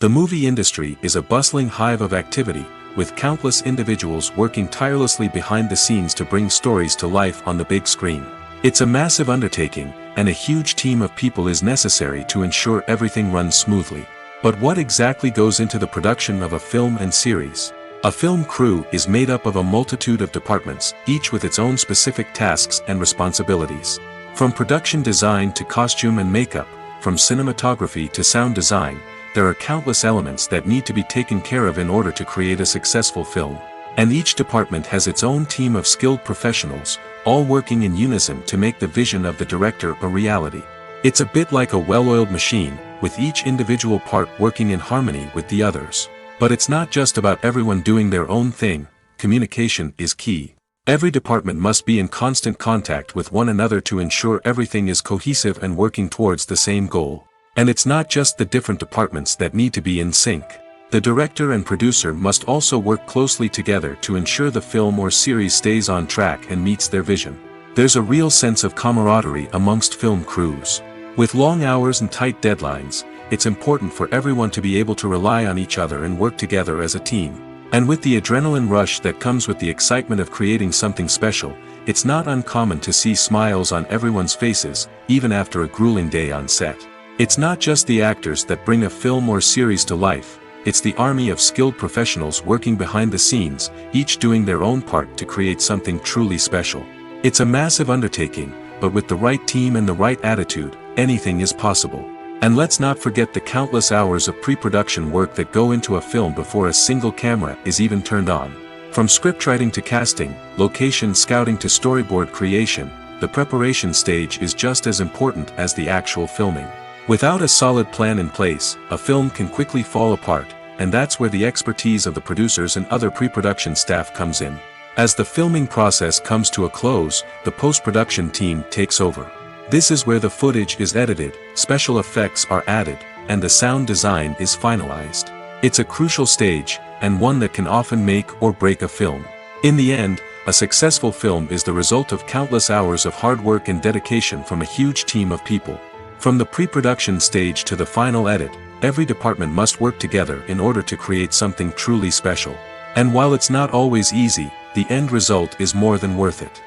The movie industry is a bustling hive of activity, with countless individuals working tirelessly behind the scenes to bring stories to life on the big screen. It's a massive undertaking, and a huge team of people is necessary to ensure everything runs smoothly. But what exactly goes into the production of a film and series? A film crew is made up of a multitude of departments, each with its own specific tasks and responsibilities. From production design to costume and makeup, from cinematography to sound design, there are countless elements that need to be taken care of in order to create a successful film. And each department has its own team of skilled professionals, all working in unison to make the vision of the director a reality. It's a bit like a well-oiled machine, with each individual part working in harmony with the others. But it's not just about everyone doing their own thing. Communication is key. Every department must be in constant contact with one another to ensure everything is cohesive and working towards the same goal. And it's not just the different departments that need to be in sync. The director and producer must also work closely together to ensure the film or series stays on track and meets their vision. There's a real sense of camaraderie amongst film crews. With long hours and tight deadlines, it's important for everyone to be able to rely on each other and work together as a team. And with the adrenaline rush that comes with the excitement of creating something special, it's not uncommon to see smiles on everyone's faces, even after a grueling day on set. It's not just the actors that bring a film or series to life, it's the army of skilled professionals working behind the scenes, each doing their own part to create something truly special. It's a massive undertaking, but with the right team and the right attitude, anything is possible. And let's not forget the countless hours of pre-production work that go into a film before a single camera is even turned on. From scriptwriting to casting, location scouting to storyboard creation, the preparation stage is just as important as the actual filming. Without a solid plan in place, a film can quickly fall apart, and that's where the expertise of the producers and other pre-production staff comes in. As the filming process comes to a close, the post-production team takes over. This is where the footage is edited, special effects are added, and the sound design is finalized. It's a crucial stage, and one that can often make or break a film. In the end, a successful film is the result of countless hours of hard work and dedication from a huge team of people. From the pre-production stage to the final edit, every department must work together in order to create something truly special. And while it's not always easy, the end result is more than worth it.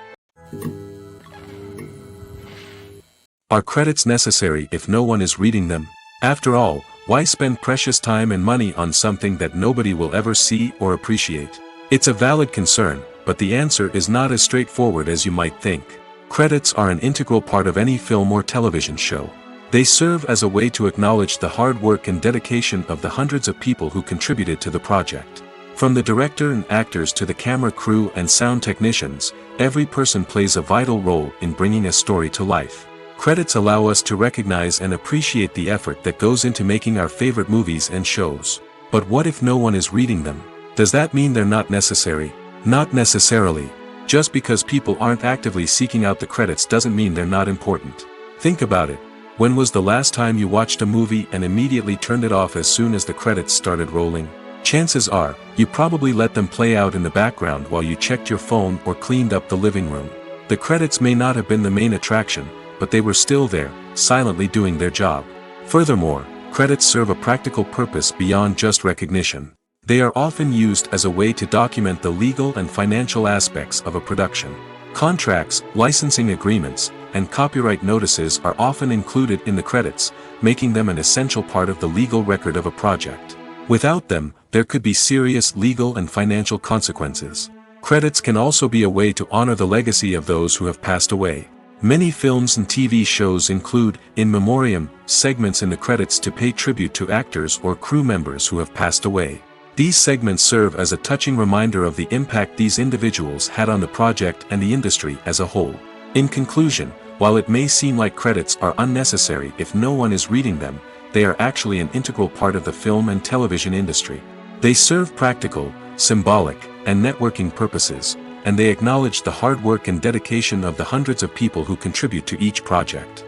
Are credits necessary if no one is reading them? After all, why spend precious time and money on something that nobody will ever see or appreciate? It's a valid concern, but the answer is not as straightforward as you might think. Credits are an integral part of any film or television show. They serve as a way to acknowledge the hard work and dedication of the hundreds of people who contributed to the project. From the director and actors to the camera crew and sound technicians, every person plays a vital role in bringing a story to life. Credits allow us to recognize and appreciate the effort that goes into making our favorite movies and shows. But what if no one is reading them? Does that mean they're not necessary? Not necessarily. Just because people aren't actively seeking out the credits doesn't mean they're not important. Think about it. When was the last time you watched a movie and immediately turned it off as soon as the credits started rolling? Chances are, you probably let them play out in the background while you checked your phone or cleaned up the living room. The credits may not have been the main attraction, but they were still there, silently doing their job. Furthermore, credits serve a practical purpose beyond just recognition. They are often used as a way to document the legal and financial aspects of a production. Contracts, licensing agreements, and copyright notices are often included in the credits, making them an essential part of the legal record of a project. Without them, there could be serious legal and financial consequences. Credits can also be a way to honor the legacy of those who have passed away. Many films and TV shows include, in memoriam, segments in the credits to pay tribute to actors or crew members who have passed away. These segments serve as a touching reminder of the impact these individuals had on the project and the industry as a whole. In conclusion, while it may seem like credits are unnecessary if no one is reading them, they are actually an integral part of the film and television industry. They serve practical, symbolic, and networking purposes, and they acknowledge the hard work and dedication of the hundreds of people who contribute to each project.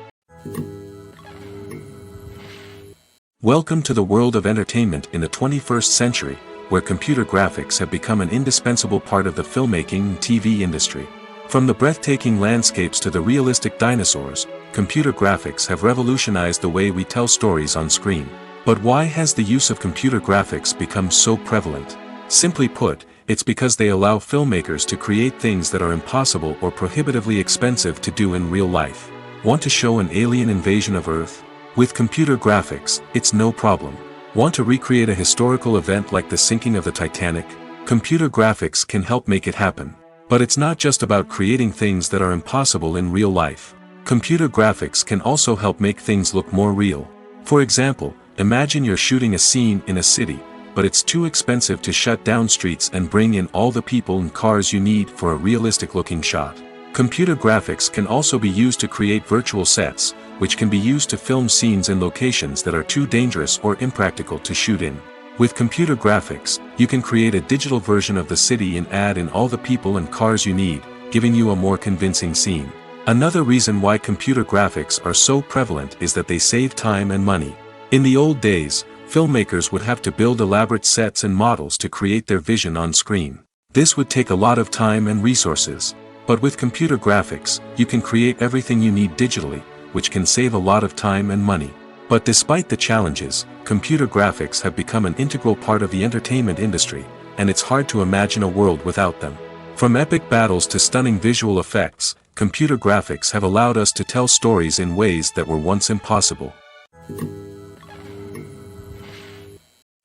Welcome to the world of entertainment in the 21st century, where computer graphics have become an indispensable part of the filmmaking and TV industry. From the breathtaking landscapes to the realistic dinosaurs, computer graphics have revolutionized the way we tell stories on screen. But why has the use of computer graphics become so prevalent? Simply put, it's because they allow filmmakers to create things that are impossible or prohibitively expensive to do in real life. Want to show an alien invasion of Earth? With computer graphics, it's no problem. Want to recreate a historical event like the sinking of the Titanic? Computer graphics can help make it happen. But it's not just about creating things that are impossible in real life. Computer graphics can also help make things look more real. For example, imagine you're shooting a scene in a city, but it's too expensive to shut down streets and bring in all the people and cars you need for a realistic-looking shot. Computer graphics can also be used to create virtual sets, which can be used to film scenes in locations that are too dangerous or impractical to shoot in. With computer graphics, you can create a digital version of the city and add in all the people and cars you need, giving you a more convincing scene. Another reason why computer graphics are so prevalent is that they save time and money. In the old days, filmmakers would have to build elaborate sets and models to create their vision on screen. This would take a lot of time and resources. But with computer graphics, you can create everything you need digitally, which can save a lot of time and money. But despite the challenges, computer graphics have become an integral part of the entertainment industry, and it's hard to imagine a world without them. From epic battles to stunning visual effects, computer graphics have allowed us to tell stories in ways that were once impossible.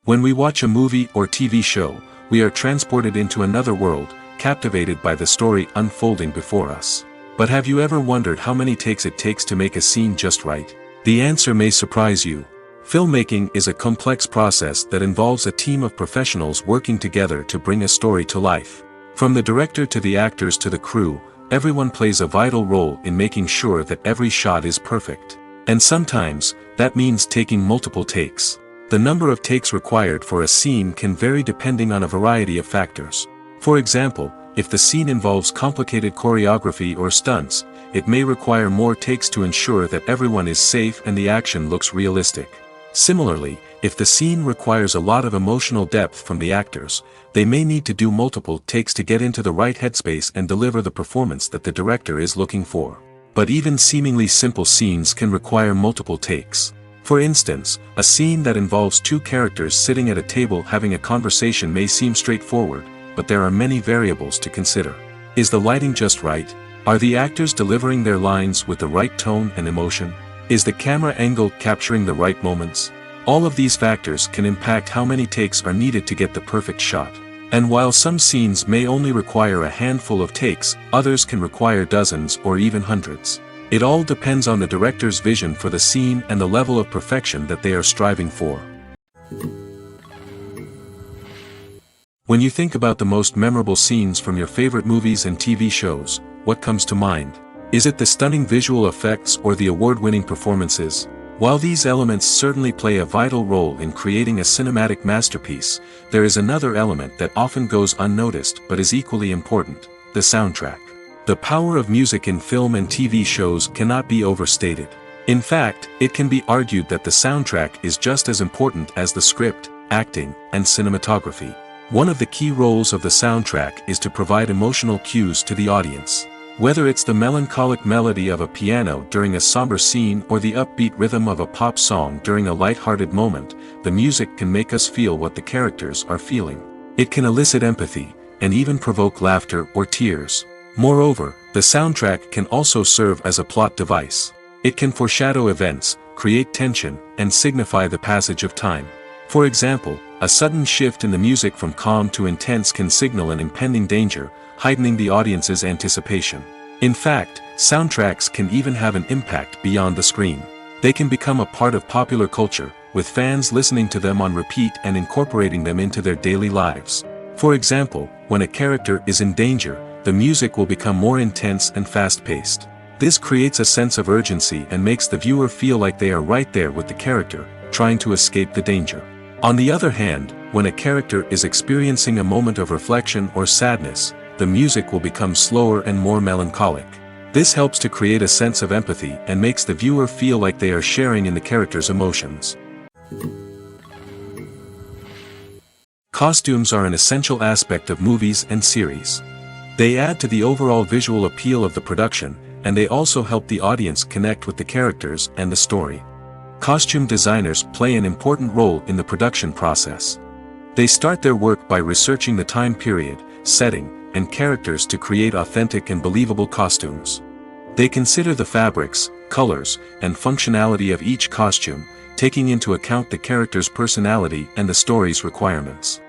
When we watch a movie or TV show, we are transported into another world, captivated by the story unfolding before us. But have you ever wondered how many takes it takes to make a scene just right? The answer may surprise you. Filmmaking is a complex process that involves a team of professionals working together to bring a story to life. From the director to the actors to the crew, everyone plays a vital role in making sure that every shot is perfect. And sometimes, that means taking multiple takes. The number of takes required for a scene can vary depending on a variety of factors. For example, if the scene involves complicated choreography or stunts, it may require more takes to ensure that everyone is safe and the action looks realistic. Similarly, if the scene requires a lot of emotional depth from the actors, they may need to do multiple takes to get into the right headspace and deliver the performance that the director is looking for. But even seemingly simple scenes can require multiple takes. For instance, a scene that involves two characters sitting at a table having a conversation may seem straightforward, but there are many variables to consider. Is the lighting just right? Are the actors delivering their lines with the right tone and emotion? Is the camera angle capturing the right moments? All of these factors can impact how many takes are needed to get the perfect shot. And while some scenes may only require a handful of takes, others can require dozens or even hundreds. It all depends on the director's vision for the scene and the level of perfection that they are striving for. When you think about the most memorable scenes from your favorite movies and TV shows, what comes to mind? Is it the stunning visual effects or the award-winning performances? While these elements certainly play a vital role in creating a cinematic masterpiece, there is another element that often goes unnoticed but is equally important: the soundtrack. The power of music in film and TV shows cannot be overstated. In fact, it can be argued that the soundtrack is just as important as the script, acting, and cinematography. One of the key roles of the soundtrack is to provide emotional cues to the audience. Whether it's the melancholic melody of a piano during a somber scene or the upbeat rhythm of a pop song during a light-hearted moment, the music can make us feel what the characters are feeling. It can elicit empathy, and even provoke laughter or tears. Moreover, the soundtrack can also serve as a plot device. It can foreshadow events, create tension, and signify the passage of time. For example, a sudden shift in the music from calm to intense can signal an impending danger, heightening the audience's anticipation. In fact, soundtracks can even have an impact beyond the screen. They can become a part of popular culture, with fans listening to them on repeat and incorporating them into their daily lives. For example, when a character is in danger, the music will become more intense and fast-paced. This creates a sense of urgency and makes the viewer feel like they are right there with the character, trying to escape the danger. On the other hand, when a character is experiencing a moment of reflection or sadness, the music will become slower and more melancholic. This helps to create a sense of empathy and makes the viewer feel like they are sharing in the character's emotions. Costumes are an essential aspect of movies and series. They add to the overall visual appeal of the production, and they also help the audience connect with the characters and the story. Costume designers play an important role in the production process. They start their work by researching the time period, setting, and characters to create authentic and believable costumes. They consider the fabrics, colors, and functionality of each costume, taking into account the character's personality and the story's requirements.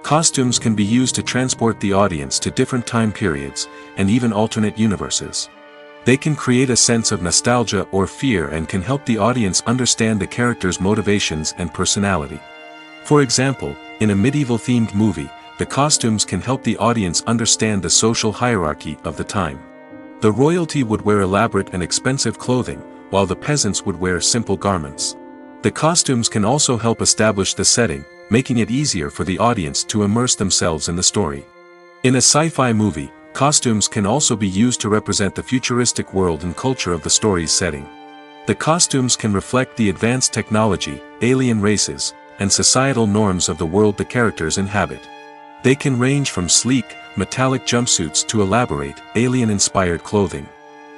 Costumes can be used to transport the audience to different time periods, and even alternate universes. They can create a sense of nostalgia or fear and can help the audience understand the character's motivations and personality. For example, in a medieval-themed movie, the costumes can help the audience understand the social hierarchy of the time. The royalty would wear elaborate and expensive clothing, while the peasants would wear simple garments. The costumes can also help establish the setting, making it easier for the audience to immerse themselves in the story. In a sci-fi movie, costumes can also be used to represent the futuristic world and culture of the story's setting. The costumes can reflect the advanced technology, alien races, and societal norms of the world the characters inhabit. They can range from sleek, metallic jumpsuits to elaborate, alien-inspired clothing.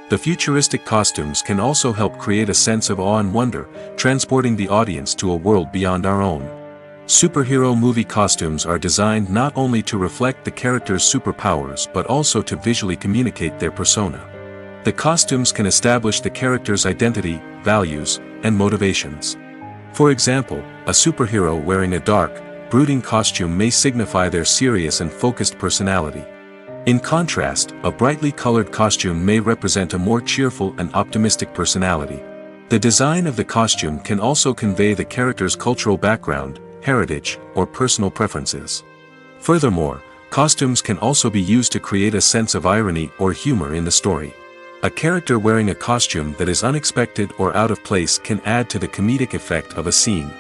The futuristic costumes can also help create a sense of awe and wonder, transporting the audience to a world beyond our own. Superhero movie costumes are designed not only to reflect the character's superpowers but also to visually communicate their persona. The costumes can establish the character's identity, values, and motivations. For example, a superhero wearing a dark, brooding costume may signify their serious and focused personality. In contrast, a brightly colored costume may represent a more cheerful and optimistic personality. The design of the costume can also convey the character's cultural background, heritage, or personal preferences. Furthermore, costumes can also be used to create a sense of irony or humor in the story. A character wearing a costume that is unexpected or out of place can add to the comedic effect of a scene.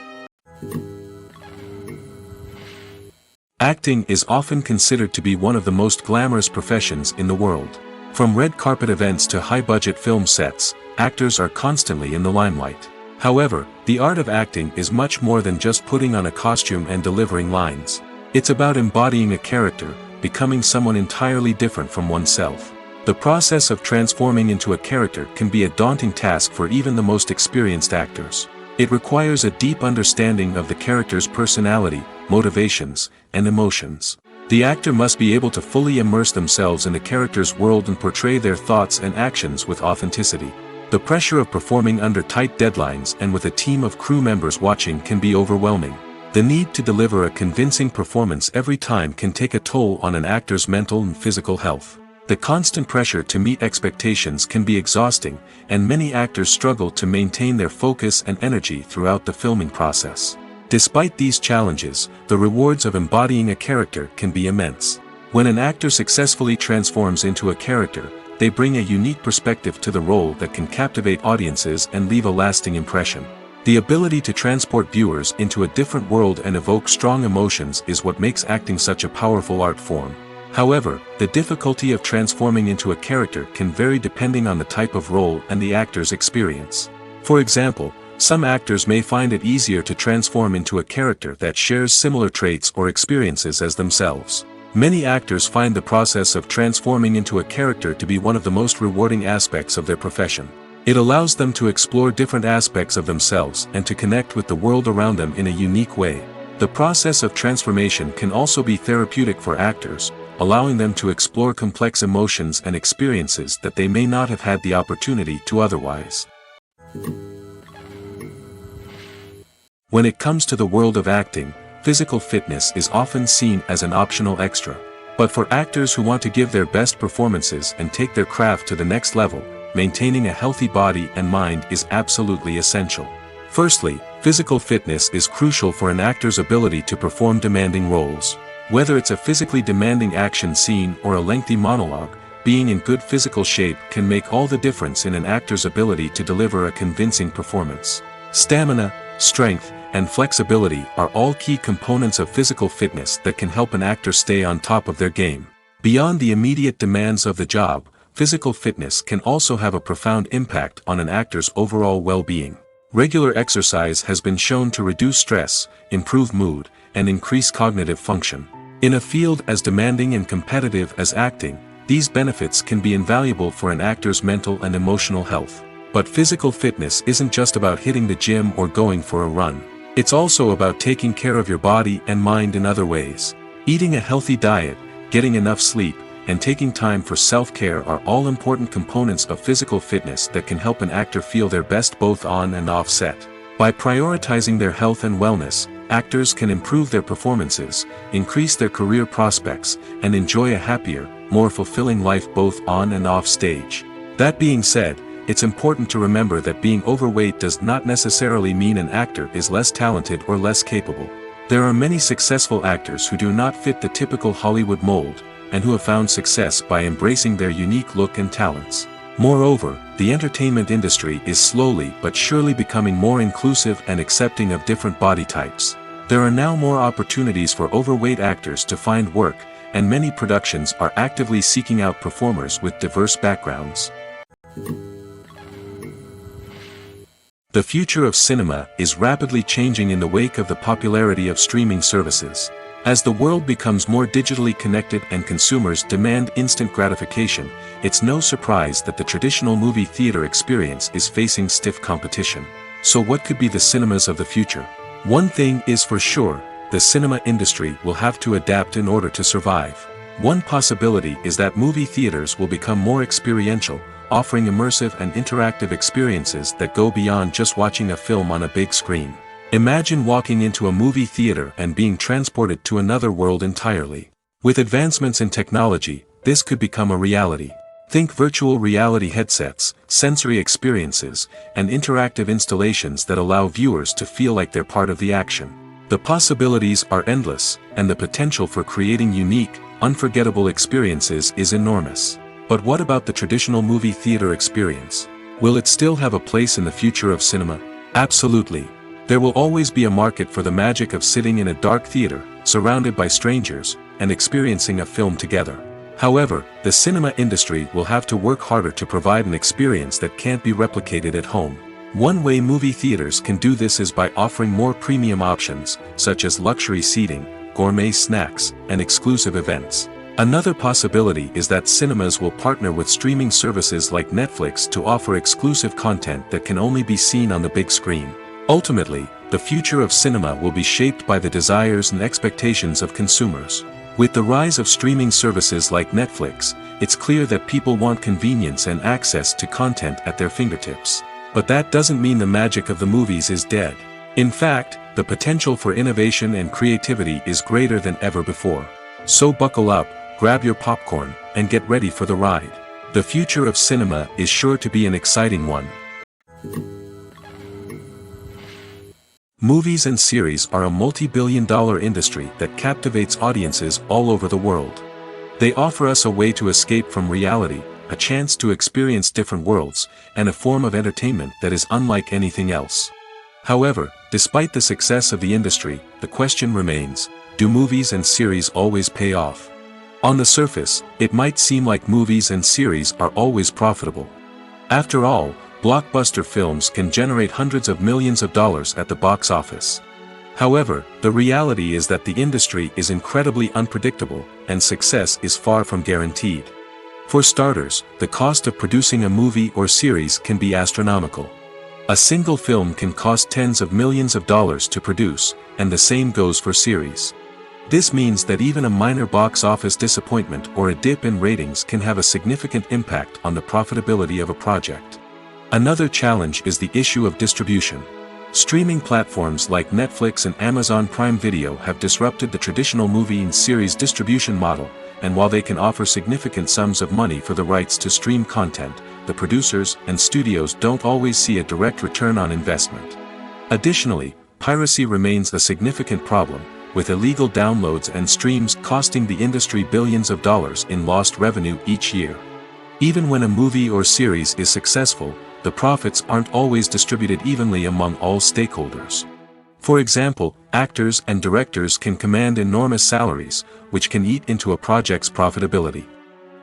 Acting is often considered to be one of the most glamorous professions in the world. From red carpet events to high-budget film sets, actors are constantly in the limelight. However, the art of acting is much more than just putting on a costume and delivering lines. It's about embodying a character, becoming someone entirely different from oneself. The process of transforming into a character can be a daunting task for even the most experienced actors. It requires a deep understanding of the character's personality, motivations, and emotions. The actor must be able to fully immerse themselves in the character's world and portray their thoughts and actions with authenticity. The pressure of performing under tight deadlines and with a team of crew members watching can be overwhelming. The need to deliver a convincing performance every time can take a toll on an actor's mental and physical health. The constant pressure to meet expectations can be exhausting, and many actors struggle to maintain their focus and energy throughout the filming process. Despite these challenges, the rewards of embodying a character can be immense. When an actor successfully transforms into a character, they bring a unique perspective to the role that can captivate audiences and leave a lasting impression. The ability to transport viewers into a different world and evoke strong emotions is what makes acting such a powerful art form. However, the difficulty of transforming into a character can vary depending on the type of role and the actor's experience. For example, some actors may find it easier to transform into a character that shares similar traits or experiences as themselves. Many actors find the process of transforming into a character to be one of the most rewarding aspects of their profession. It allows them to explore different aspects of themselves and to connect with the world around them in a unique way. The process of transformation can also be therapeutic for actors, allowing them to explore complex emotions and experiences that they may not have had the opportunity to otherwise. When it comes to the world of acting, physical fitness is often seen as an optional extra. But for actors who want to give their best performances and take their craft to the next level, maintaining a healthy body and mind is absolutely essential. Firstly, physical fitness is crucial for an actor's ability to perform demanding roles. Whether it's a physically demanding action scene or a lengthy monologue, being in good physical shape can make all the difference in an actor's ability to deliver a convincing performance. Stamina, strength, and flexibility are all key components of physical fitness that can help an actor stay on top of their game. Beyond the immediate demands of the job, physical fitness can also have a profound impact on an actor's overall well-being. Regular exercise has been shown to reduce stress, improve mood, and increase cognitive function. In a field as demanding and competitive as acting, these benefits can be invaluable for an actor's mental and emotional health. But physical fitness isn't just about hitting the gym or going for a run. It's also about taking care of your body and mind in other ways. Eating a healthy diet, getting enough sleep, and taking time for self-care are all important components of physical fitness that can help an actor feel their best both on and off set. By prioritizing their health and wellness, actors can improve their performances, increase their career prospects, and enjoy a happier, more fulfilling life both on and off stage. That being said, it's important to remember that being overweight does not necessarily mean an actor is less talented or less capable. There are many successful actors who do not fit the typical Hollywood mold, and who have found success by embracing their unique look and talents. Moreover, the entertainment industry is slowly but surely becoming more inclusive and accepting of different body types. There are now more opportunities for overweight actors to find work, and many productions are actively seeking out performers with diverse backgrounds. The future of cinema is rapidly changing in the wake of the popularity of streaming services. As the world becomes more digitally connected and consumers demand instant gratification, it's no surprise that the traditional movie theater experience is facing stiff competition. So what could be the cinemas of the future? One thing is for sure, the cinema industry will have to adapt in order to survive. One possibility is that movie theaters will become more experiential, offering immersive and interactive experiences that go beyond just watching a film on a big screen. Imagine walking into a movie theater and being transported to another world entirely. With advancements in technology, this could become a reality. Think virtual reality headsets, sensory experiences, and interactive installations that allow viewers to feel like they're part of the action. The possibilities are endless, and the potential for creating unique, unforgettable experiences is enormous. But what about the traditional movie theater experience? Will it still have a place in the future of cinema? Absolutely. There will always be a market for the magic of sitting in a dark theater, surrounded by strangers, and experiencing a film together. However, the cinema industry will have to work harder to provide an experience that can't be replicated at home. One way movie theaters can do this is by offering more premium options, such as luxury seating, gourmet snacks, and exclusive events. Another possibility is that cinemas will partner with streaming services like Netflix to offer exclusive content that can only be seen on the big screen. Ultimately, the future of cinema will be shaped by the desires and expectations of consumers. With the rise of streaming services like Netflix, it's clear that people want convenience and access to content at their fingertips. But that doesn't mean the magic of the movies is dead. In fact, the potential for innovation and creativity is greater than ever before. So buckle up, grab your popcorn, and get ready for the ride. The future of cinema is sure to be an exciting one. Movies and series are a multi-billion-dollar industry that captivates audiences all over the world. They offer us a way to escape from reality, a chance to experience different worlds, and a form of entertainment that is unlike anything else. However, despite the success of the industry, the question remains, do movies and series always pay off? On the surface, it might seem like movies and series are always profitable. After all, blockbuster films can generate hundreds of millions of dollars at the box office. However, the reality is that the industry is incredibly unpredictable, and success is far from guaranteed. For starters, the cost of producing a movie or series can be astronomical. A single film can cost tens of millions of dollars to produce, and the same goes for series. This means that even a minor box office disappointment or a dip in ratings can have a significant impact on the profitability of a project. Another challenge is the issue of distribution. Streaming platforms like Netflix and Amazon Prime Video have disrupted the traditional movie and series distribution model, and while they can offer significant sums of money for the rights to stream content, the producers and studios don't always see a direct return on investment. Additionally, piracy remains a significant problem, with illegal downloads and streams costing the industry billions of dollars in lost revenue each year. Even when a movie or series is successful, the profits aren't always distributed evenly among all stakeholders. For example, actors and directors can command enormous salaries, which can eat into a project's profitability.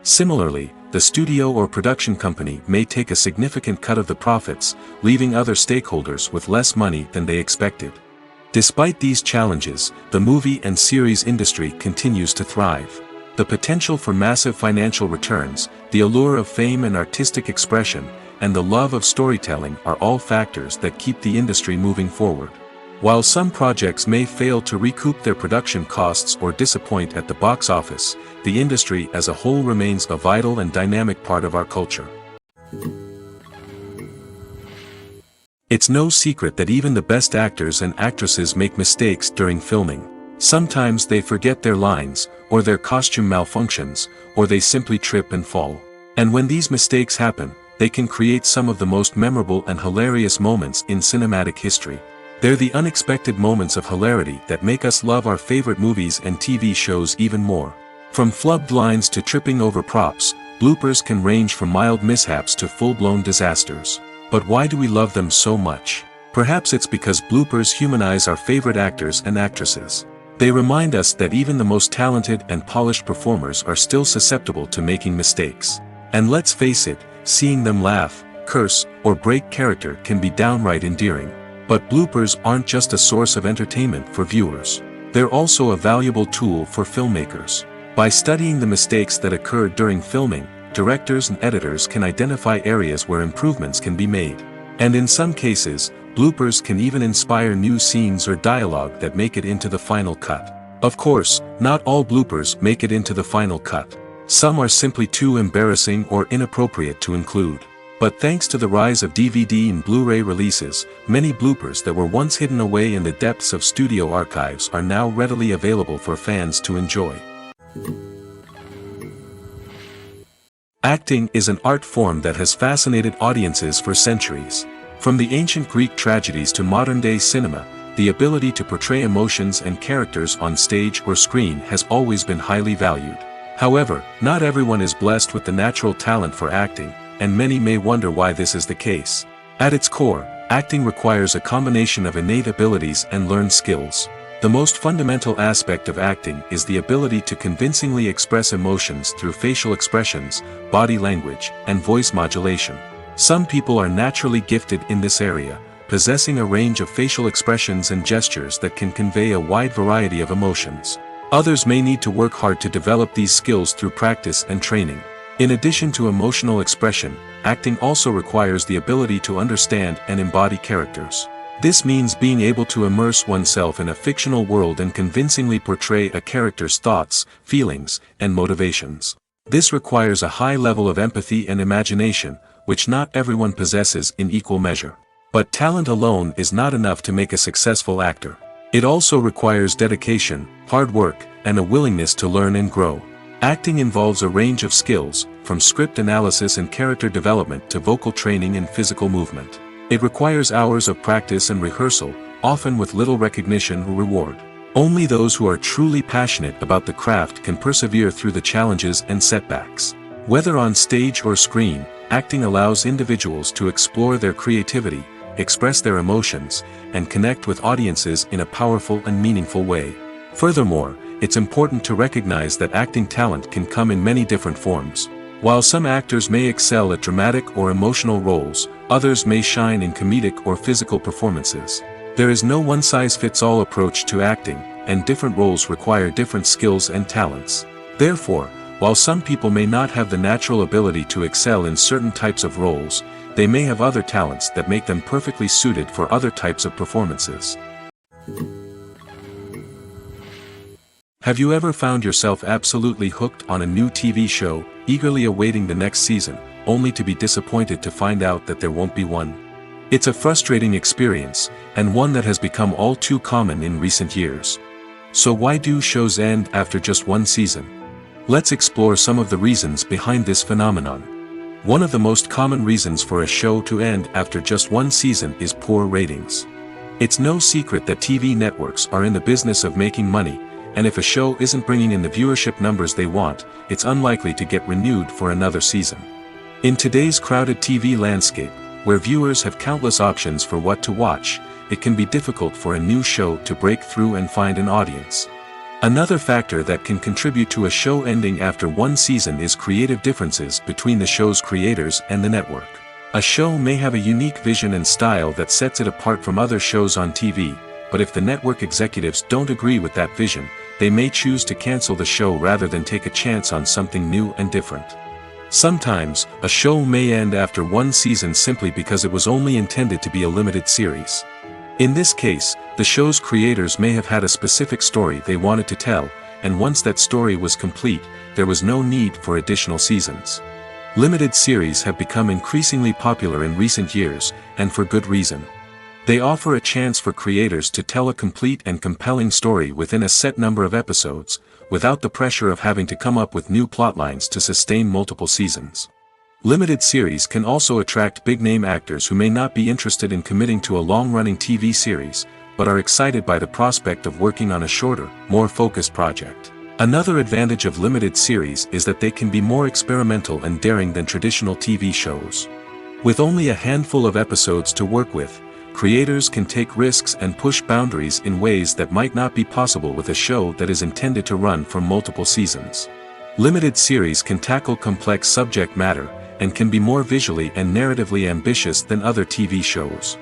Similarly, the studio or production company may take a significant cut of the profits, leaving other stakeholders with less money than they expected. Despite these challenges, the movie and series industry continues to thrive. The potential for massive financial returns, the allure of fame and artistic expression, and the love of storytelling are all factors that keep the industry moving forward. While some projects may fail to recoup their production costs or disappoint at the box office, the industry as a whole remains a vital and dynamic part of our culture. It's no secret that even the best actors and actresses make mistakes during filming. Sometimes they forget their lines, or their costume malfunctions, or they simply trip and fall. And when these mistakes happen, they can create some of the most memorable and hilarious moments in cinematic history. They're the unexpected moments of hilarity that make us love our favorite movies and TV shows even more. From flubbed lines to tripping over props, bloopers can range from mild mishaps to full-blown disasters. But why do we love them so much? Perhaps it's because bloopers humanize our favorite actors and actresses. They remind us that even the most talented and polished performers are still susceptible to making mistakes. And let's face it, seeing them laugh, curse, or break character can be downright endearing. But bloopers aren't just a source of entertainment for viewers. They're also a valuable tool for filmmakers. By studying the mistakes that occurred during filming, directors and editors can identify areas where improvements can be made. And in some cases, bloopers can even inspire new scenes or dialogue that make it into the final cut. Of course, not all bloopers make it into the final cut. Some are simply too embarrassing or inappropriate to include. But thanks to the rise of DVD and Blu-ray releases, many bloopers that were once hidden away in the depths of studio archives are now readily available for fans to enjoy. Acting is an art form that has fascinated audiences for centuries. From the ancient Greek tragedies to modern-day cinema, the ability to portray emotions and characters on stage or screen has always been highly valued. However, not everyone is blessed with the natural talent for acting, and many may wonder why this is the case. At its core, acting requires a combination of innate abilities and learned skills. The most fundamental aspect of acting is the ability to convincingly express emotions through facial expressions, body language, and voice modulation. Some people are naturally gifted in this area, possessing a range of facial expressions and gestures that can convey a wide variety of emotions. Others may need to work hard to develop these skills through practice and training. In addition to emotional expression, acting also requires the ability to understand and embody characters. This means being able to immerse oneself in a fictional world and convincingly portray a character's thoughts, feelings, and motivations. This requires a high level of empathy and imagination, which not everyone possesses in equal measure. But talent alone is not enough to make a successful actor. It also requires dedication, hard work, and a willingness to learn and grow. Acting involves a range of skills, from script analysis and character development to vocal training and physical movement. It requires hours of practice and rehearsal, often with little recognition or reward. Only those who are truly passionate about the craft can persevere through the challenges and setbacks. Whether on stage or screen, acting allows individuals to explore their creativity, express their emotions, and connect with audiences in a powerful and meaningful way. Furthermore, it's important to recognize that acting talent can come in many different forms. While some actors may excel at dramatic or emotional roles, others may shine in comedic or physical performances. There is no one-size-fits-all approach to acting, and different roles require different skills and talents. Therefore, while some people may not have the natural ability to excel in certain types of roles, they may have other talents that make them perfectly suited for other types of performances. Have you ever found yourself absolutely hooked on a new TV show, eagerly awaiting the next season, only to be disappointed to find out that there won't be one? It's a frustrating experience, and one that has become all too common in recent years. So why do shows end after just one season? Let's explore some of the reasons behind this phenomenon. One of the most common reasons for a show to end after just one season is poor ratings. It's no secret that TV networks are in the business of making money, and if a show isn't bringing in the viewership numbers they want, it's unlikely to get renewed for another season. In today's crowded TV landscape, where viewers have countless options for what to watch, it can be difficult for a new show to break through and find an audience. Another factor that can contribute to a show ending after one season is creative differences between the show's creators and the network. A show may have a unique vision and style that sets it apart from other shows on TV, but if the network executives don't agree with that vision, they may choose to cancel the show rather than take a chance on something new and different. Sometimes, a show may end after one season simply because it was only intended to be a limited series. In this case, the show's creators may have had a specific story they wanted to tell, and once that story was complete, there was no need for additional seasons. Limited series have become increasingly popular in recent years, and for good reason. They offer a chance for creators to tell a complete and compelling story within a set number of episodes, without the pressure of having to come up with new plotlines to sustain multiple seasons. Limited series can also attract big-name actors who may not be interested in committing to a long-running TV series, but are excited by the prospect of working on a shorter, more focused project. Another advantage of limited series is that they can be more experimental and daring than traditional TV shows. With only a handful of episodes to work with, creators can take risks and push boundaries in ways that might not be possible with a show that is intended to run for multiple seasons. Limited series can tackle complex subject matter, and can be more visually and narratively ambitious than other TV shows.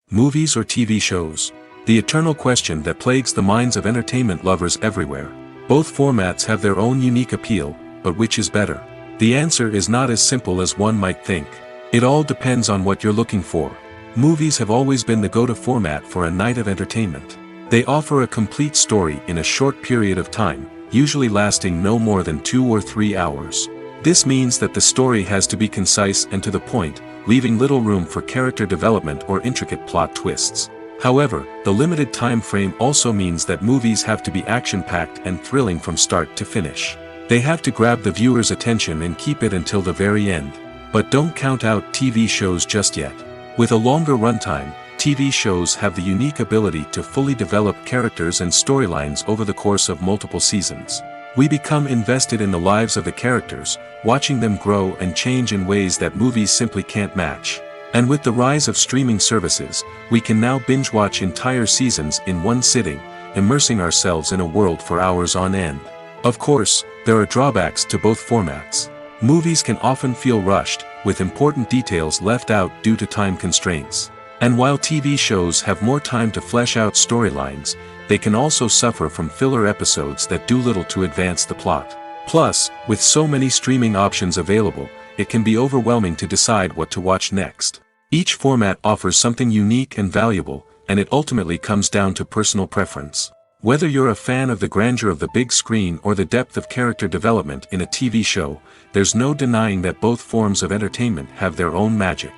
Movies or TV shows? The eternal question that plagues the minds of entertainment lovers everywhere. Both formats have their own unique appeal, but which is better? The answer is not as simple as one might think. It all depends on what you're looking for. Movies have always been the go-to format for a night of entertainment. They offer a complete story in a short period of time, usually lasting no more than 2 or 3 hours. This means that the story has to be concise and to the point, leaving little room for character development or intricate plot twists. However, the limited time frame also means that movies have to be action-packed and thrilling from start to finish. They have to grab the viewer's attention and keep it until the very end. But don't count out TV shows just yet. With a longer runtime, TV shows have the unique ability to fully develop characters and storylines over the course of multiple seasons. We become invested in the lives of the characters, watching them grow and change in ways that movies simply can't match. And with the rise of streaming services, we can now binge-watch entire seasons in one sitting, immersing ourselves in a world for hours on end. Of course, there are drawbacks to both formats. Movies can often feel rushed, with important details left out due to time constraints. And while TV shows have more time to flesh out storylines, they can also suffer from filler episodes that do little to advance the plot. Plus, with so many streaming options available, it can be overwhelming to decide what to watch next. Each format offers something unique and valuable, and it ultimately comes down to personal preference. Whether you're a fan of the grandeur of the big screen or the depth of character development in a TV show, there's no denying that both forms of entertainment have their own magic.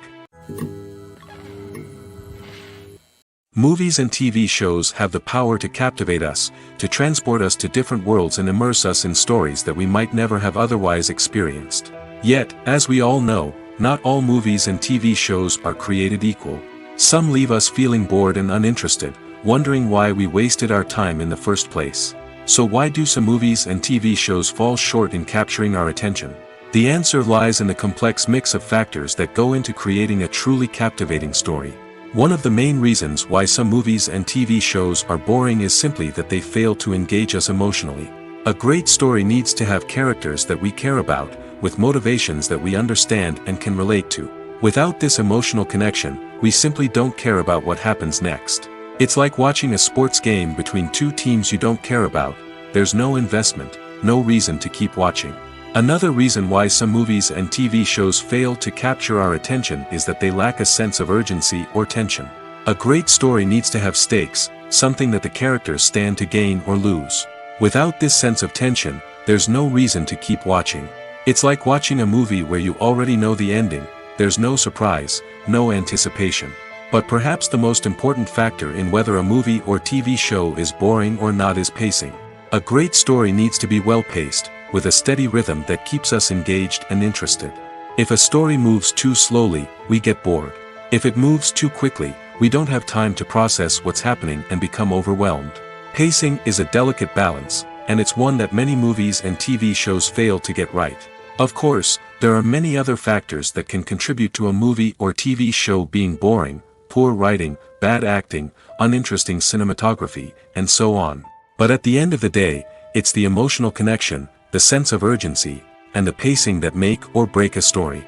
Movies and TV shows have the power to captivate us, to transport us to different worlds and immerse us in stories that we might never have otherwise experienced. Yet, as we all know, not all movies and TV shows are created equal. Some leave us feeling bored and uninterested, wondering why we wasted our time in the first place. So why do some movies and TV shows fall short in capturing our attention? The answer lies in the complex mix of factors that go into creating a truly captivating story. One of the main reasons why some movies and TV shows are boring is simply that they fail to engage us emotionally. A great story needs to have characters that we care about, with motivations that we understand and can relate to. Without this emotional connection, we simply don't care about what happens next. It's like watching a sports game between two teams you don't care about. There's no investment, no reason to keep watching. Another reason why some movies and TV shows fail to capture our attention is that they lack a sense of urgency or tension. A great story needs to have stakes, something that the characters stand to gain or lose. Without this sense of tension, there's no reason to keep watching. It's like watching a movie where you already know the ending. There's no surprise, no anticipation. But perhaps the most important factor in whether a movie or TV show is boring or not is pacing. A great story needs to be well-paced, with a steady rhythm that keeps us engaged and interested. If a story moves too slowly, we get bored. If it moves too quickly, we don't have time to process what's happening and become overwhelmed. Pacing is a delicate balance, and it's one that many movies and TV shows fail to get right. Of course, there are many other factors that can contribute to a movie or TV show being boring: poor writing, bad acting, uninteresting cinematography, and so on. But at the end of the day, it's the emotional connection, the sense of urgency, and the pacing that make or break a story.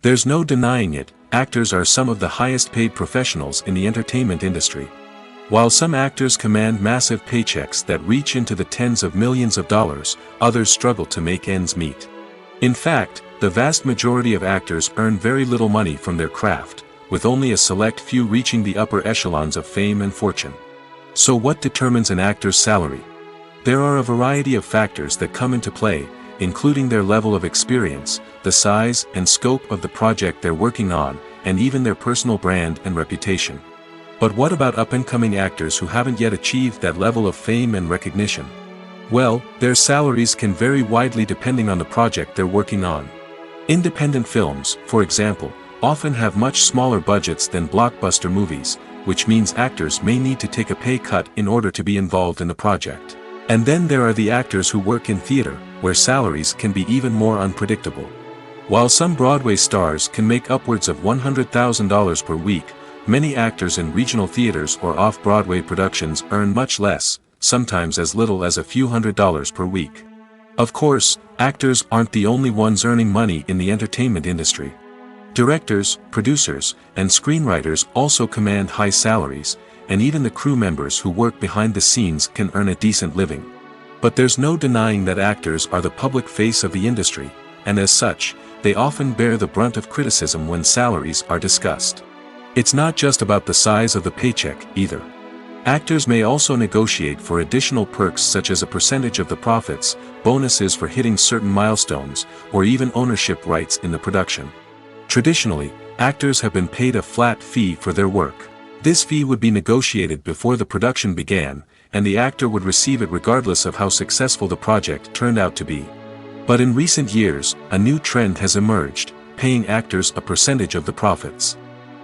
There's no denying it, actors are some of the highest paid professionals in the entertainment industry. While some actors command massive paychecks that reach into the tens of millions of dollars, others struggle to make ends meet. In fact, the vast majority of actors earn very little money from their craft, with only a select few reaching the upper echelons of fame and fortune. So what determines an actor's salary? There are a variety of factors that come into play, including their level of experience, the size and scope of the project they're working on, and even their personal brand and reputation. But what about up-and-coming actors who haven't yet achieved that level of fame and recognition? Well, their salaries can vary widely depending on the project they're working on. Independent films, for example, often have much smaller budgets than blockbuster movies, which means actors may need to take a pay cut in order to be involved in the project. And then there are the actors who work in theater, where salaries can be even more unpredictable. While some Broadway stars can make upwards of $100,000 per week, many actors in regional theaters or off-Broadway productions earn much less, sometimes as little as a few $100s per week. Of course, actors aren't the only ones earning money in the entertainment industry. Directors, producers, and screenwriters also command high salaries, and even the crew members who work behind the scenes can earn a decent living. But there's no denying that actors are the public face of the industry, and as such, they often bear the brunt of criticism when salaries are discussed. It's not just about the size of the paycheck, either. Actors may also negotiate for additional perks such as a percentage of the profits, bonuses for hitting certain milestones, or even ownership rights in the production. Traditionally, actors have been paid a flat fee for their work. This fee would be negotiated before the production began, and the actor would receive it regardless of how successful the project turned out to be. But in recent years, a new trend has emerged, paying actors a percentage of the profits.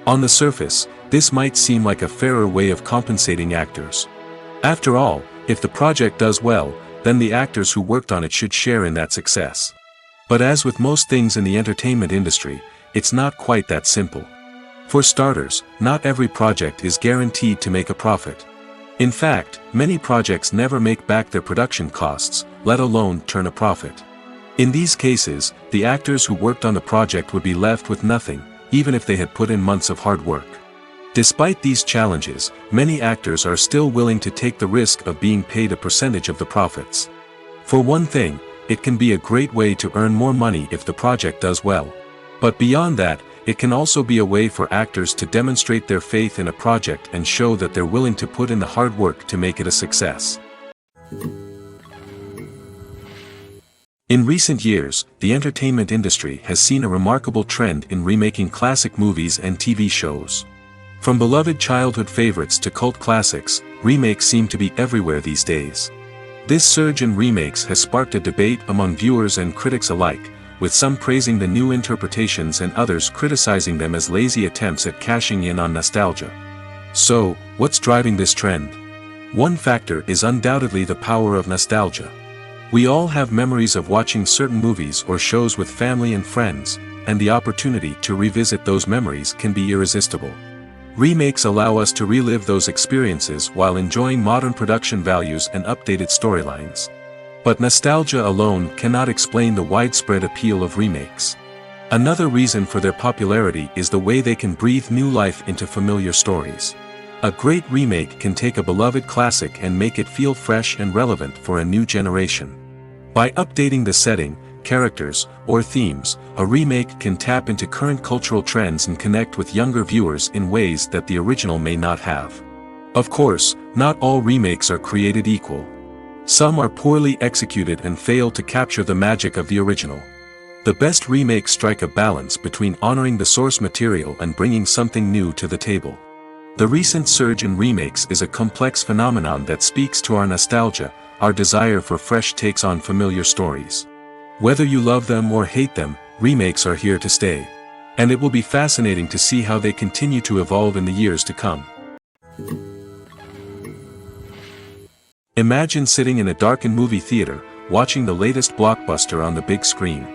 On the surface, this might seem like a fairer way of compensating actors. After all, if the project does well, then the actors who worked on it should share in that success. But as with most things in the entertainment industry, it's not quite that simple. For starters, not every project is guaranteed to make a profit. In fact, many projects never make back their production costs, let alone turn a profit. In these cases, the actors who worked on the project would be left with nothing, even if they had put in months of hard work. Despite these challenges, many actors are still willing to take the risk of being paid a percentage of the profits. For one thing, it can be a great way to earn more money if the project does well. But beyond that, it can also be a way for actors to demonstrate their faith in a project and show that they're willing to put in the hard work to make it a success. In recent years, the entertainment industry has seen a remarkable trend in remaking classic movies and TV shows. From beloved childhood favorites to cult classics, remakes seem to be everywhere these days. This surge in remakes has sparked a debate among viewers and critics alike, with some praising the new interpretations and others criticizing them as lazy attempts at cashing in on nostalgia. So, what's driving this trend? One factor is undoubtedly the power of nostalgia. We all have memories of watching certain movies or shows with family and friends, and the opportunity to revisit those memories can be irresistible. Remakes allow us to relive those experiences while enjoying modern production values and updated storylines. But nostalgia alone cannot explain the widespread appeal of remakes. Another reason for their popularity is the way they can breathe new life into familiar stories. A great remake can take a beloved classic and make it feel fresh and relevant for a new generation. By updating the setting, characters, or themes, a remake can tap into current cultural trends and connect with younger viewers in ways that the original may not have. Of course, not all remakes are created equal. Some are poorly executed and fail to capture the magic of the original. The best remakes strike a balance between honoring the source material and bringing something new to the table. The recent surge in remakes is a complex phenomenon that speaks to our nostalgia, our desire for fresh takes on familiar stories. Whether you love them or hate them, remakes are here to stay. And it will be fascinating to see how they continue to evolve in the years to come. Imagine sitting in a darkened movie theater, watching the latest blockbuster on the big screen.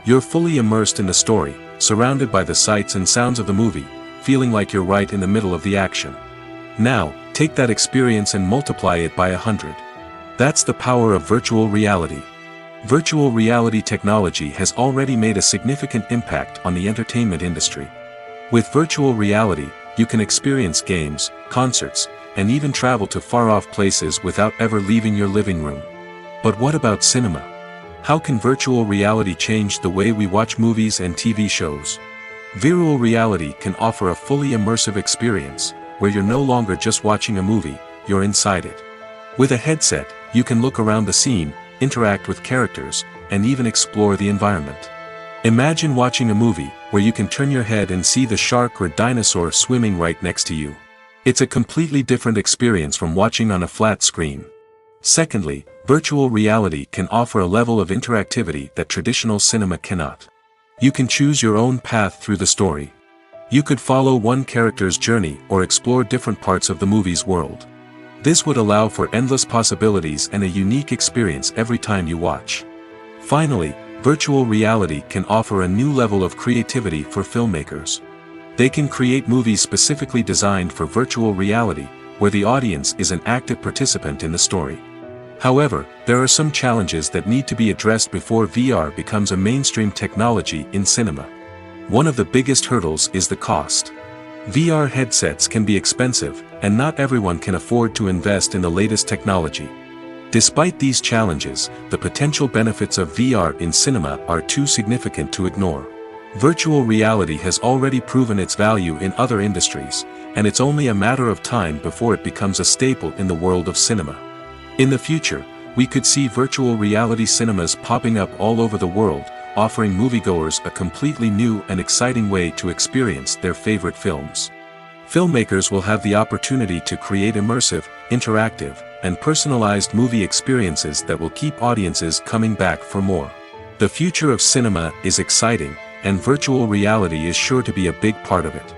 You're fully immersed in the story, surrounded by the sights and sounds of the movie, feeling like you're right in the middle of the action. Now, take that experience and multiply it by 100. That's the power of virtual reality. Virtual reality technology has already made a significant impact on the entertainment industry. With virtual reality, you can experience games, concerts, and even travel to far-off places without ever leaving your living room. But what about cinema? How can virtual reality change the way we watch movies and TV shows? Virtual reality can offer a fully immersive experience, where you're no longer just watching a movie, you're inside it. With a headset, you can look around the scene, interact with characters, and even explore the environment. Imagine watching a movie, where you can turn your head and see the shark or dinosaur swimming right next to you. It's a completely different experience from watching on a flat screen. Secondly, virtual reality can offer a level of interactivity that traditional cinema cannot. You can choose your own path through the story. You could follow one character's journey or explore different parts of the movie's world. This would allow for endless possibilities and a unique experience every time you watch. Finally, virtual reality can offer a new level of creativity for filmmakers. They can create movies specifically designed for virtual reality, where the audience is an active participant in the story. However, there are some challenges that need to be addressed before VR becomes a mainstream technology in cinema. One of the biggest hurdles is the cost. VR headsets can be expensive, and not everyone can afford to invest in the latest technology. Despite these challenges, the potential benefits of VR in cinema are too significant to ignore. Virtual reality has already proven its value in other industries, and it's only a matter of time before it becomes a staple in the world of cinema. In the future, we could see virtual reality cinemas popping up all over the world, offering moviegoers a completely new and exciting way to experience their favorite films. Filmmakers will have the opportunity to create immersive, interactive, and personalized movie experiences that will keep audiences coming back for more. The future of cinema is exciting, and virtual reality is sure to be a big part of it.